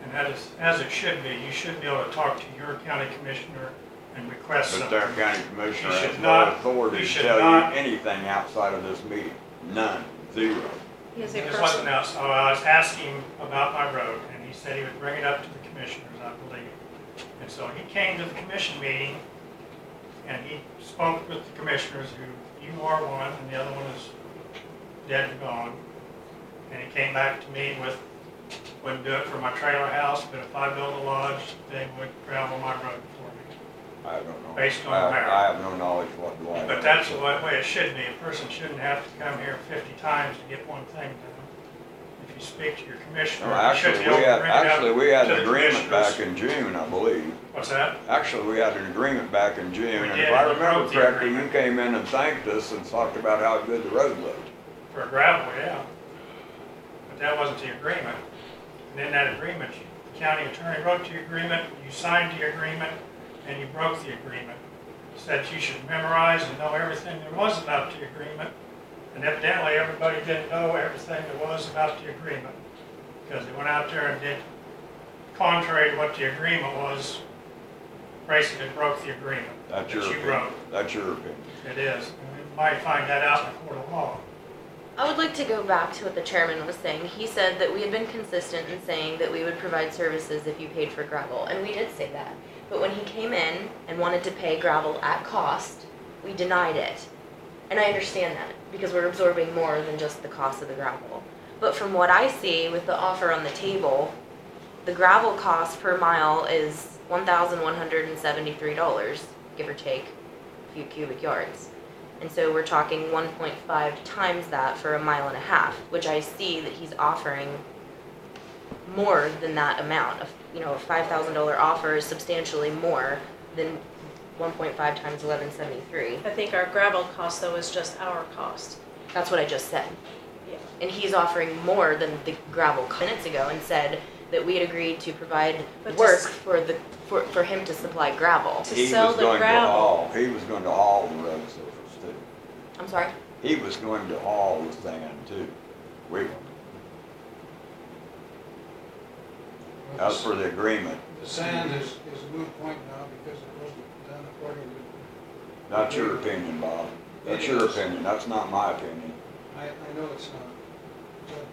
And that is, as it should be, you should be able to talk to your county commissioner and request But something. their county commissioner You has should no not- authority you to should tell not- you anything outside of this meeting. None, zero. He is a There's person. nothing else. So I was asking him about my road, and he said he would bring it up to the commissioners, I believe. And so he came to the commission meeting, and he spoke with the commissioners, who you are one, and the other one is dead and gone. And he came back to me with, wouldn't do it for my trailer house, but if I build a lodge, they would gravel my road for me. I don't know. Based on I merit. have no knowledge what Dwight. But that's the way it should be. A person shouldn't have to come here 50 times to get one thing done. If you speak to your commissioner, No, you should actually, be able to bring it up we had to an the agreement back commissioners. in June, I believe. What's that? Actually, we had an agreement back in June, We and did, if I and you remember broke the correctly, you agreement. came in and thanked us and talked about how good the road looked. For gravel, yeah. But that wasn't the agreement. And in that agreement, the county attorney wrote the agreement, you signed the agreement, and you broke the agreement. Said you should memorize and know everything there was about the agreement. And evidently, everybody didn't know everything there was about the agreement. Because they went out there and did contrary to what the agreement was, basically broke the agreement That's that your you opinion. wrote. That's your opinion. It is. And we might find that out in the court of law. I would like to go back to what the chairman was saying. He said that we had been consistent in saying that we would provide services if you paid for gravel, and we did say that. But when he came in and wanted to pay gravel at cost, we denied it. And I understand that, because we're absorbing more than just the cost of the gravel. But from what I see with the offer on the table, the gravel cost per mile is $1,173, give or take a few cubic yards. And so we're talking 1.5 times that for a mile and a half, which I see that he's offering more than that amount. A $5,000 offer is substantially more than 1.5 times 1173. I think our gravel cost though is just our cost. That's what I just said. Yeah. And he's offering more than the gravel minutes ago and said that we had agreed to provide But to work s- for him to supply gravel. To He sell was the going to gravel. haul, he was going to haul the road surface too. I'm sorry? He was going to haul the sand too. As for the agreement, The sand is a moot point now because it wasn't done according to, that's your opinion, Bob. That's It your is. opinion, that's not my opinion. I know it's not. But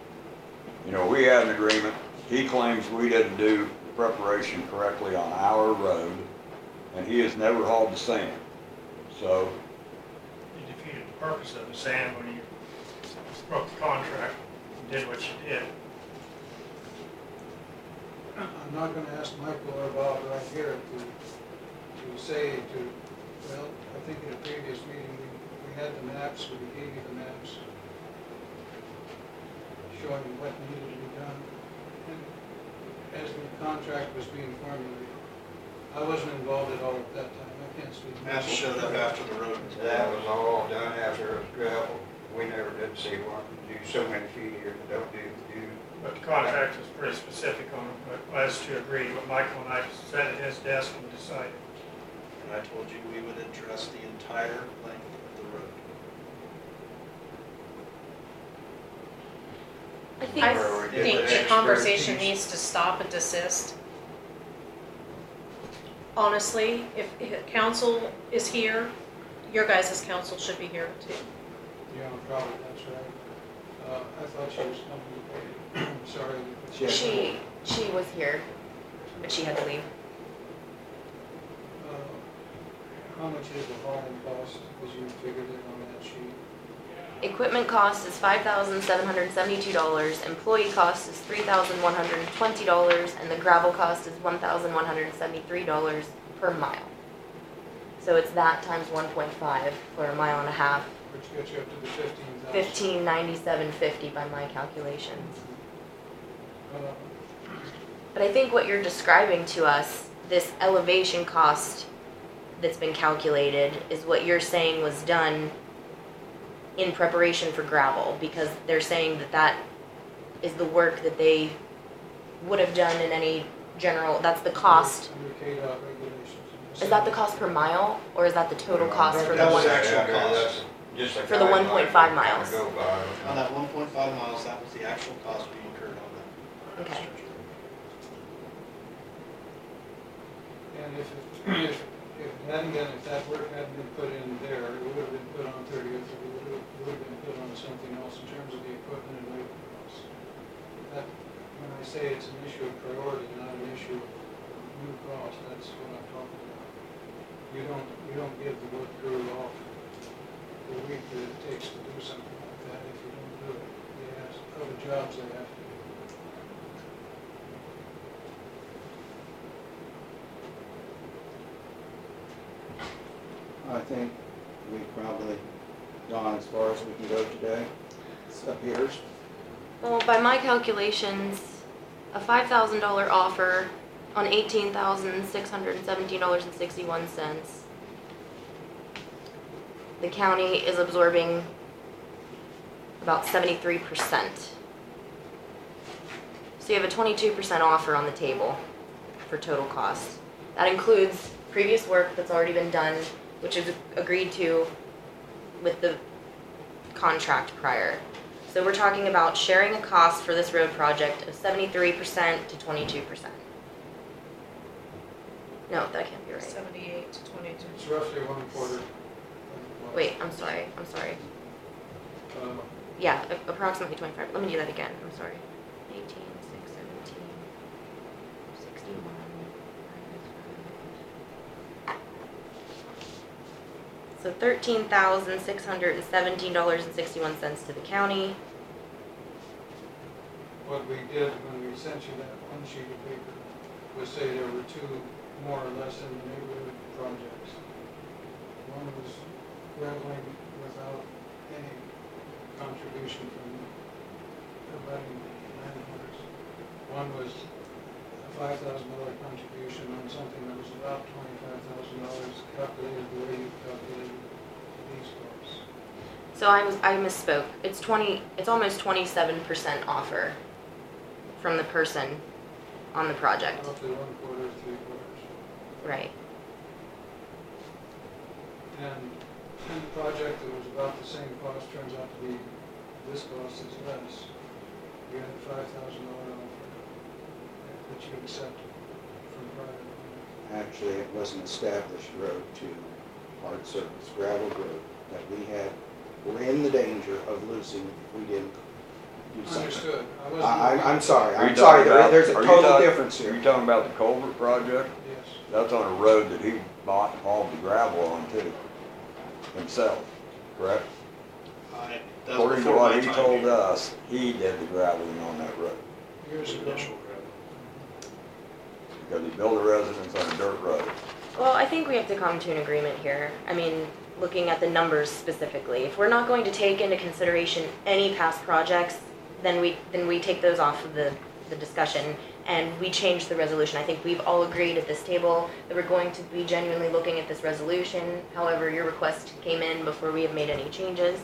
You know, we had an agreement, he claims we didn't do the preparation correctly on our road, and he has never hauled the sand. So, You defeated the purpose of the sand when you broke the contract and did what you did. I'm not gonna ask Michael or Bob right here to say well, I think in a previous meeting, we had the maps, we gave you the maps, showing what needed to be done. And as the contract was being formulated, I wasn't involved at all at that time, I can't speak. Maps showed up after the road was That was all done after it was gravel. We never did see one, do so many feet here, don't do. But the contract was pretty specific on what was to agree, what Michael and I sat at his desk and decided. And I told you we would address the entire length of the road. I think I Where we get think the the conversation expertise. needs to stop and desist. Honestly, if council is here, your guys' council should be here too. Yeah, probably, that's right. I thought she was coming, sorry. she was here, but she had to leave. How much is the hauling cost, as you figured it on that sheet? Equipment cost is $5,772, employee cost is $3,120, and the gravel cost is $1,173 per mile. So it's that times 1.5 for a mile and a half, Which gets you up to the 15,000. $1,597.50 by my calculations. But I think what you're describing to us, this elevation cost that's been calculated, is what you're saying was done in preparation for gravel, because they're saying that that is the work that they would have done in any general, that's the cost. Under KDOT regulations. Is that the cost per mile, or is that the total cost for the That one? was actual cost. Just a For the guideline 1.5 to kinda miles. Go by. On that 1.5 miles, that was the actual cost we incurred on that. Okay. And if that work hadn't been put in there, it would have been put on 30th, or it would have been put on something else in terms of the equipment and labor costs. That, when I say it's an issue of priority, not an issue of new cost, that's what I'm talking about. You don't give the work crew off the week that it takes to do something like that if you don't do it. They have other jobs they have to do. I think we've probably gone as far as we can go today. It appears. Well, by my calculations, a $5,000 offer on $18,617.61. The county is absorbing about 73%. So you have a 22% offer on the table for total cost. That includes previous work that's already been done, which is agreed to with the contract prior. So we're talking about sharing a cost for this road project of 73% to 22%. No, that can't be right. 78 to 22. It's roughly 1/4. Wait, I'm sorry. Yeah, approximately 25. Let me do that again. I'm sorry. 18, 6, 17, 61. So $13,617.61 to the county. What we did when we sent you that one sheet of paper was say there were two more or less in the neighborhood projects. One was graveling without any contribution from abutting landowners. One was a $5,000 contribution on something that was about $25,000 calculated the way you calculated these costs. So I misspoke. It's almost 27% offer from the person on the project. Roughly 1/4, 3/4. Right. And the project that was about the same cost turns out to be, this cost is less. You had a $5,000 offer that you accepted from private owner. Actually, it was an established road to hard surface gravel road that we're in the danger of losing if we didn't do something. Understood. I wasn't. I'm sorry, Are you I'm sorry, talking about- there's a are you total talking- difference Are here. you talking about the culvert project? Yes. That's on a road that he bought and hauled the gravel on too, himself, correct? That was According to before what my he time told here. us, he did the graveling on that road, Years ago. Initial gravel. because he built a residence on a dirt road. Well, I think we have to come to an agreement here. I mean, looking at the numbers specifically, if we're not going to take into consideration any past projects, then we take those off of the discussion and we change the resolution. I think we've all agreed at this table that we're going to be genuinely looking at this resolution. However, your request came in before we have made any changes.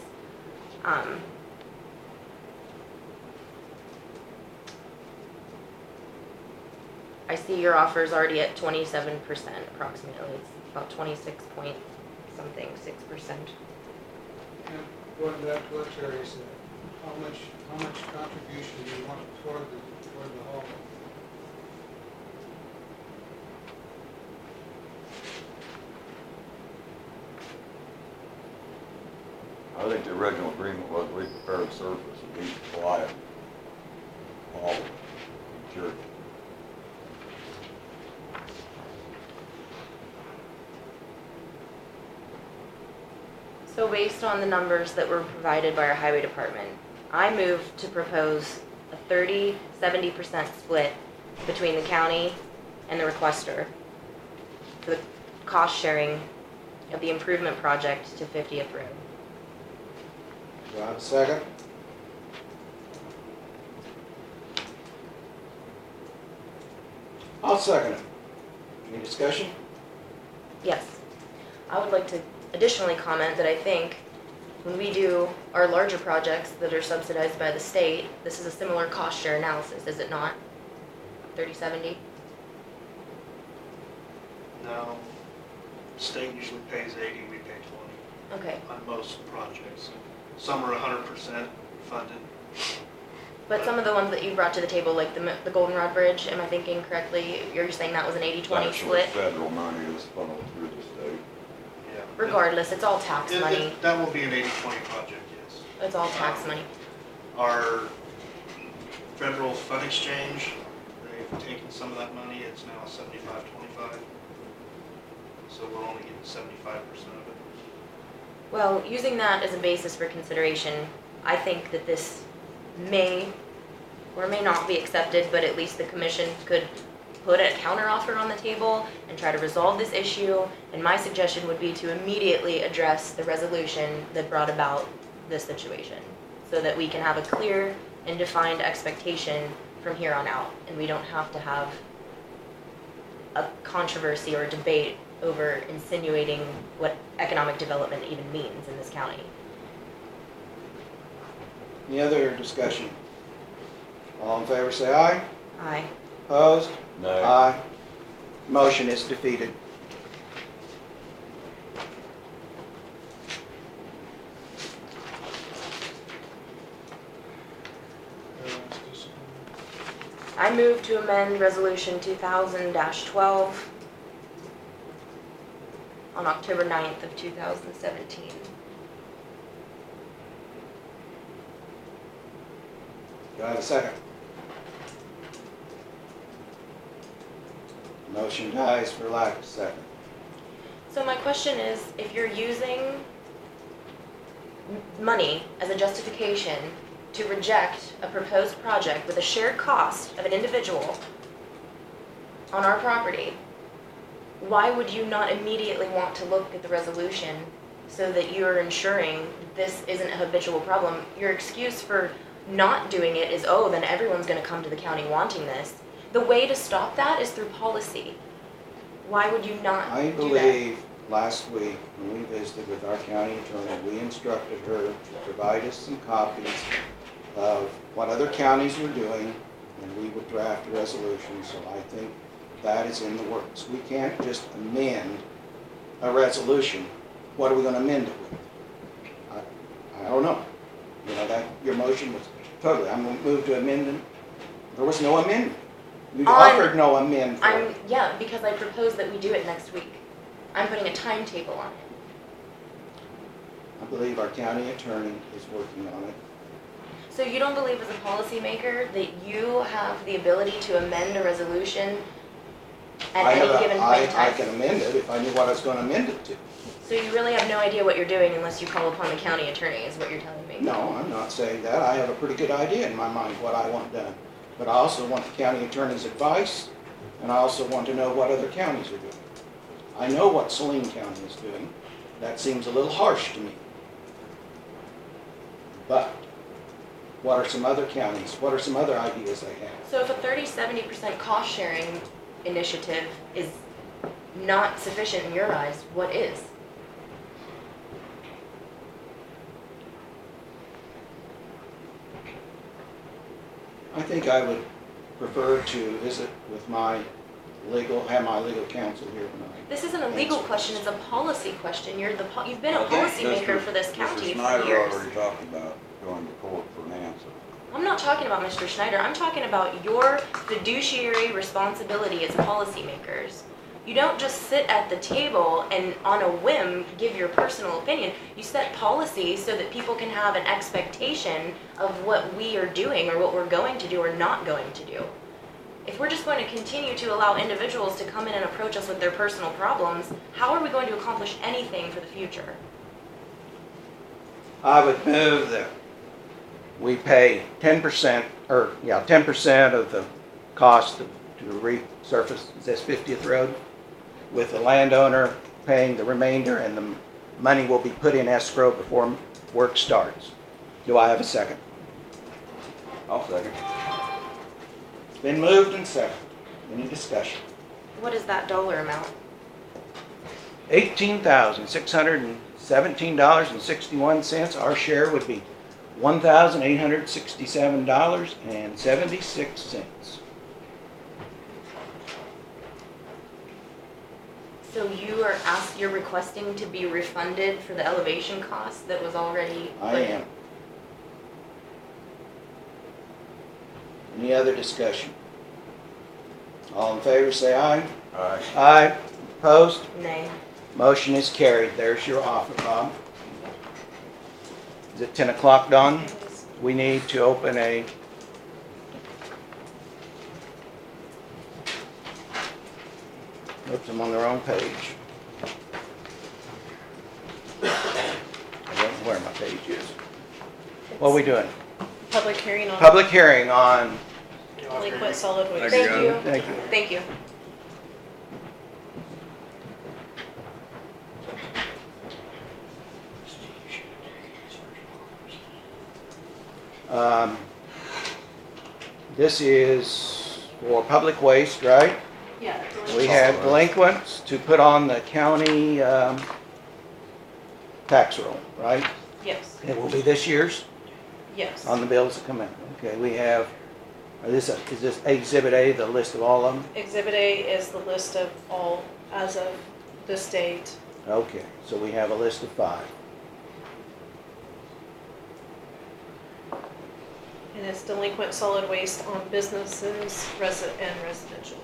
I see your offer is already at 27% approximately. It's about 26 point something, 6%. And going back to what Terry said, how much contribution do you want toward the haul? I think the original agreement was we prepare the surface and we supply it, all the material. So based on the numbers that were provided by our highway department, I move to propose a 30-70% split between the county and the requester for the cost sharing of the improvement project to 50th Road. Do I have a second? I'll second it. Any discussion? Yes. I would like to additionally comment that I think when we do our larger projects that are subsidized by the state, this is a similar cost share analysis, is it not? 30-70? No, state usually pays 80, we pay 20. Okay, on most projects. Some are 100% funded. but some of the ones that you brought to the table, like the Goldenrod Bridge, am I thinking correctly? You're saying that was an 80-20 Actually, split? federal money is funneled through the state. Yeah. Regardless, it's all tax money. That will be an 80-20 project, yes. It's all tax money. Our federal fund exchange, they've taken some of that money, it's now 75-25. So we're only getting 75% of it. Well, using that as a basis for consideration, I think that this may or may not be accepted, but at least the commission could put a counteroffer on the table and try to resolve this issue. And my suggestion would be to immediately address the resolution that brought about this situation, so that we can have a clear and defined expectation from here on out, and we don't have to have a controversy or a debate over insinuating what economic development even means in this county. Any other discussion? All in favor say aye. Aye. Opposed? No. Aye. Motion is defeated. I move to amend Resolution 2000-12 on October 9th of 2017. Do I have a second? Motion dies for lack of second. So my question is, if you're using money as a justification to reject a proposed project with a shared cost of an individual on our property, why would you not immediately want to look at the resolution so that you're ensuring this isn't a habitual problem? Your excuse for not doing it is, oh, then everyone's going to come to the county wanting this. The way to stop that is through policy. Why would you not I do that? believe last week when we visited with our county attorney, we instructed her to provide us some copies of what other counties were doing, and we would draft a resolution. So I think that is in the works. We can't just amend a resolution. What are we going to amend it with? I don't know. You know, that your motion was totally, I'm going to move to amendment. There was no amendment. You offered no amendment. Yeah, because I propose that we do it next week. I'm putting a timetable on it. I believe our county attorney is working on it. So you don't believe as a policymaker that you have the ability to amend a resolution at any given point in time? I can amend it if I knew what I was going to amend it to. So you really have no idea what you're doing unless you call upon the county attorney, is what you're telling me? No, I'm not saying that. I have a pretty good idea in my mind what I want done. But I also want the county attorney's advice, and I also want to know what other counties are doing. I know what Saline County is doing. That seems a little harsh to me. But what are some other counties? What are some other ideas they have? So if a 30-70% cost sharing initiative is not sufficient in your eyes, what is? I think I would prefer to visit with have my legal counsel here tonight. This isn't a legal question, it's a policy question. You've been a policymaker for this county Mr. Snyder for years. already talked about going to court for an answer. I'm not talking about Mr. Schneider, I'm talking about your fiduciary responsibility as policymakers. You don't just sit at the table and on a whim give your personal opinion. You set policy so that people can have an expectation of what we are doing or what we're going to do or not going to do. If we're just going to continue to allow individuals to come in and approach us with their personal problems, how are we going to accomplish anything for the future? I would move that we pay 10% of the cost to resurface this 50th Road, with the landowner paying the remainder, and the money will be put in escrow before work starts. Do I have a second? I'll second. It's been moved and seconded. Any discussion? What is that dollar amount? $18,617.61. Our share would be $1,867.76. So you're requesting to be refunded for the elevation cost that was already. I am. Any other discussion? All in favor, say aye. Aye. Aye. Opposed? Nay. Motion is carried. There's your offer, Bob. Is it 10 o'clock, Dawn? We need to open a... Oops, I'm on the wrong page. I don't know where my page is. What are we doing? Public hearing on Public hearing on... delinquent solid waste. Thank Thank you. Thank you. Thank you. This is for public waste, right? Yeah. We have delinquents to put on the county tax roll, right? Yes, It will be this year's yes. on the bills that come in. Okay, we have, is this Exhibit A, the list of all of them? Exhibit A is the list of all, as of this date. Okay, so we have a list of 5. And it's delinquent solid waste on businesses, and residential.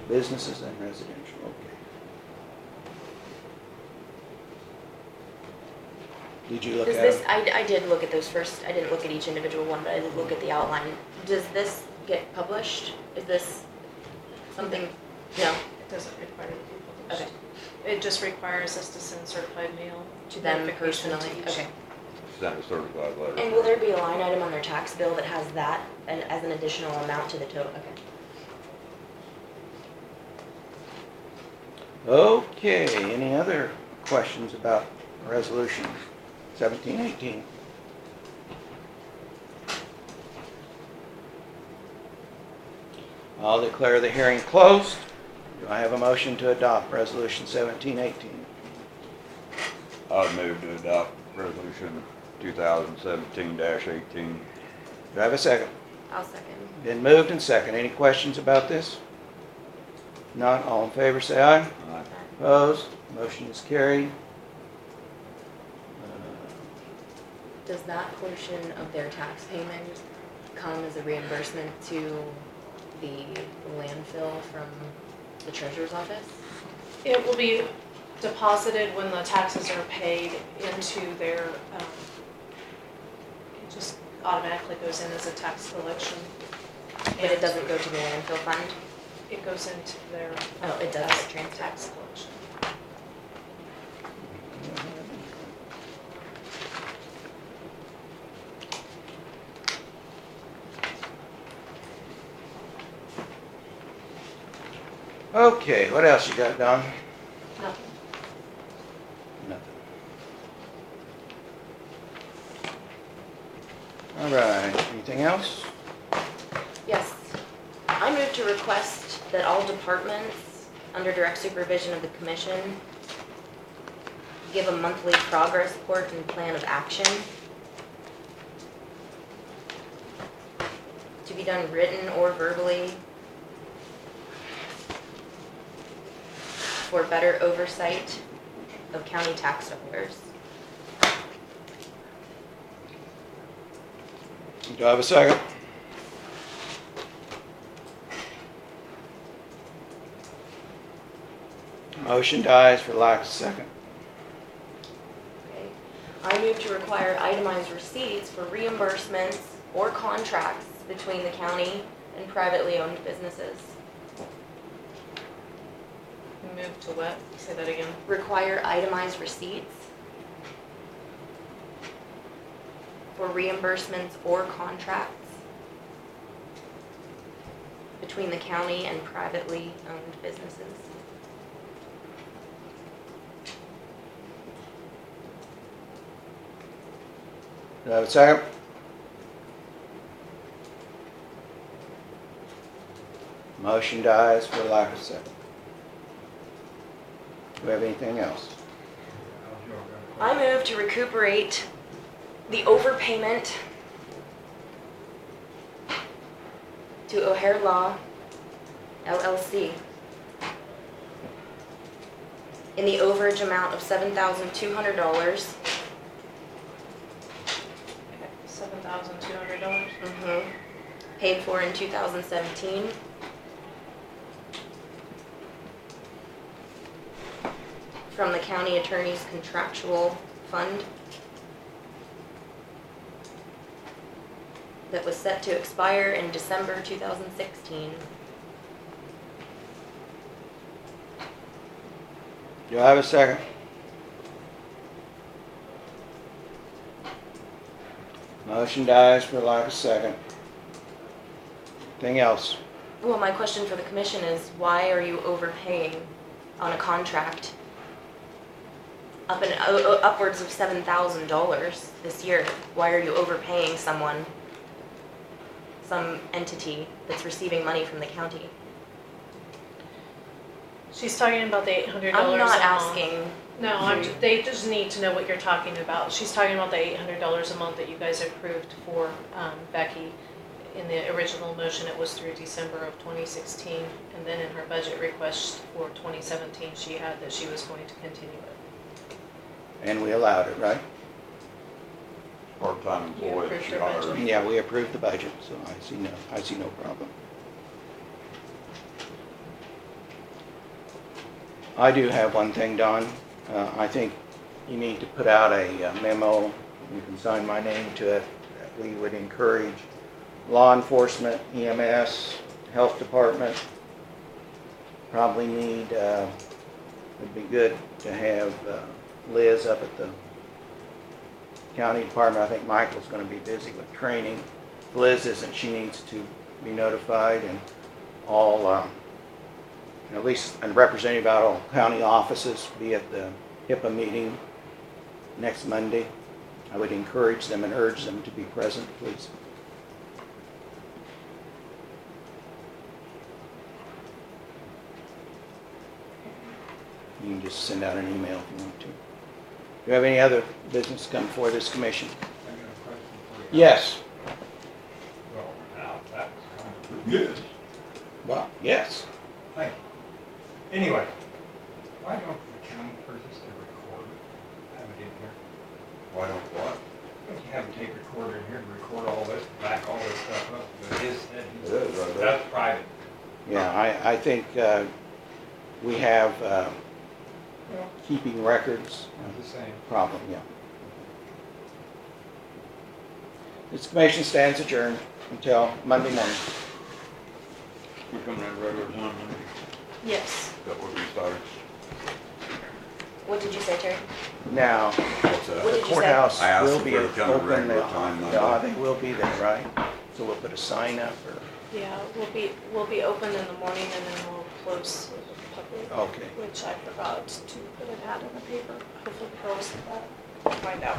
Businesses and residential, okay. Did you look Does at this, it? I did look at those first, I didn't look at each individual one, but I did look at the outline. Does this get published? Is this something, no, It doesn't require to be published. okay, It just requires us to send certified mail. to them notification to personally, each. okay. Sent a certified letter. And will there be a line item on their tax bill that has that and as an additional amount to the total? Okay. Okay, any other questions about resolution 1718? I'll declare the hearing closed. Do I have a motion to adopt resolution 1718? I would move to adopt resolution 2017-18. Do I have a second? I'll second. Been moved and second. Any questions about this? None, all in favor say aye. Aye. Opposed? Motion is carried. Does that portion of their tax payment come as a reimbursement to the landfill from the treasurer's office? It will be deposited when the taxes are paid into their, it just automatically goes in as a tax collection. But it doesn't go to the landfill fund? It goes into their. Oh, it does tax- get transferred. Tax collection. Okay, what else you got, Don? Nothing. Nothing. All right, anything else? Yes. I move to request that all departments, under direct supervision of the commission, give a monthly progress report and plan of action to be done written or verbally for better oversight of county tax dollars. Do I have a second? Motion dies for lack of second. Okay. I move to require itemized receipts for reimbursements or contracts between the county and privately owned businesses. Move to what? Say that again. Require itemized receipts for reimbursements or contracts between the county and privately owned businesses. Do I have a second? Motion dies for lack of second. Do we have anything else? I move to recuperate the overpayment to O'Hare Law LLC in the overage amount of $7,200. $7,200. Paid for in 2017. From the county attorney's contractual fund. That was set to expire in December 2016. Do I have a second? Motion dies for lack of second. Anything else? Well, my question for the commission is, why are you overpaying on a contract upwards of $7,000 this year? Why are you overpaying someone, some entity that's receiving money from the county? She's talking about the $800 I'm not a month. asking. No, they just need to know what you're talking about. She's talking about the $800 a month that you guys approved for Becky. In the original motion, it was through December of 2016, and then in her budget request for 2017, she had that she was going to continue it. And we allowed it, right? Part-time You employee, approved she her hired. budget. Yeah, we approved the budget, so I see no problem. I do have one thing, Don. I think you need to put out a memo, you can sign my name to it, that we would encourage law enforcement, EMS, health department. Probably need, it'd be good to have Liz up at the county department. I think Michael's going to be busy with training. If Liz isn't, she needs to be notified, and all, at least a representative out of all county offices be at the HIPAA meeting next Monday. I would encourage them and urge them to be present, please. You can just send out an email if you want to. Do you have any other business come before this commission? I got a question for you. Yes. Well, now, that was kind of good. Well, yes. Thank you. Anyway, why don't the county purchase a recorder? Have it in here. Why don't what? Don't you have a tape recorder in here to record all this, back all this stuff up? But his, It is right there. that's private. Yeah, I think we have keeping records I'm just saying. problem, yeah. This commission stands adjourned until Monday morning. We're coming in regular time, Monday. Yes. That would be started. What did you say, Terry? Now, What's that? What the did you say? courthouse I asked will if be they were coming open. regular time Monday. Yeah, they will be there, right? So we'll put a sign up or, Yeah, we'll be open in the morning and then we'll close to the public. okay. Which I forgot to put an ad in the paper. Hopefully the girls find out.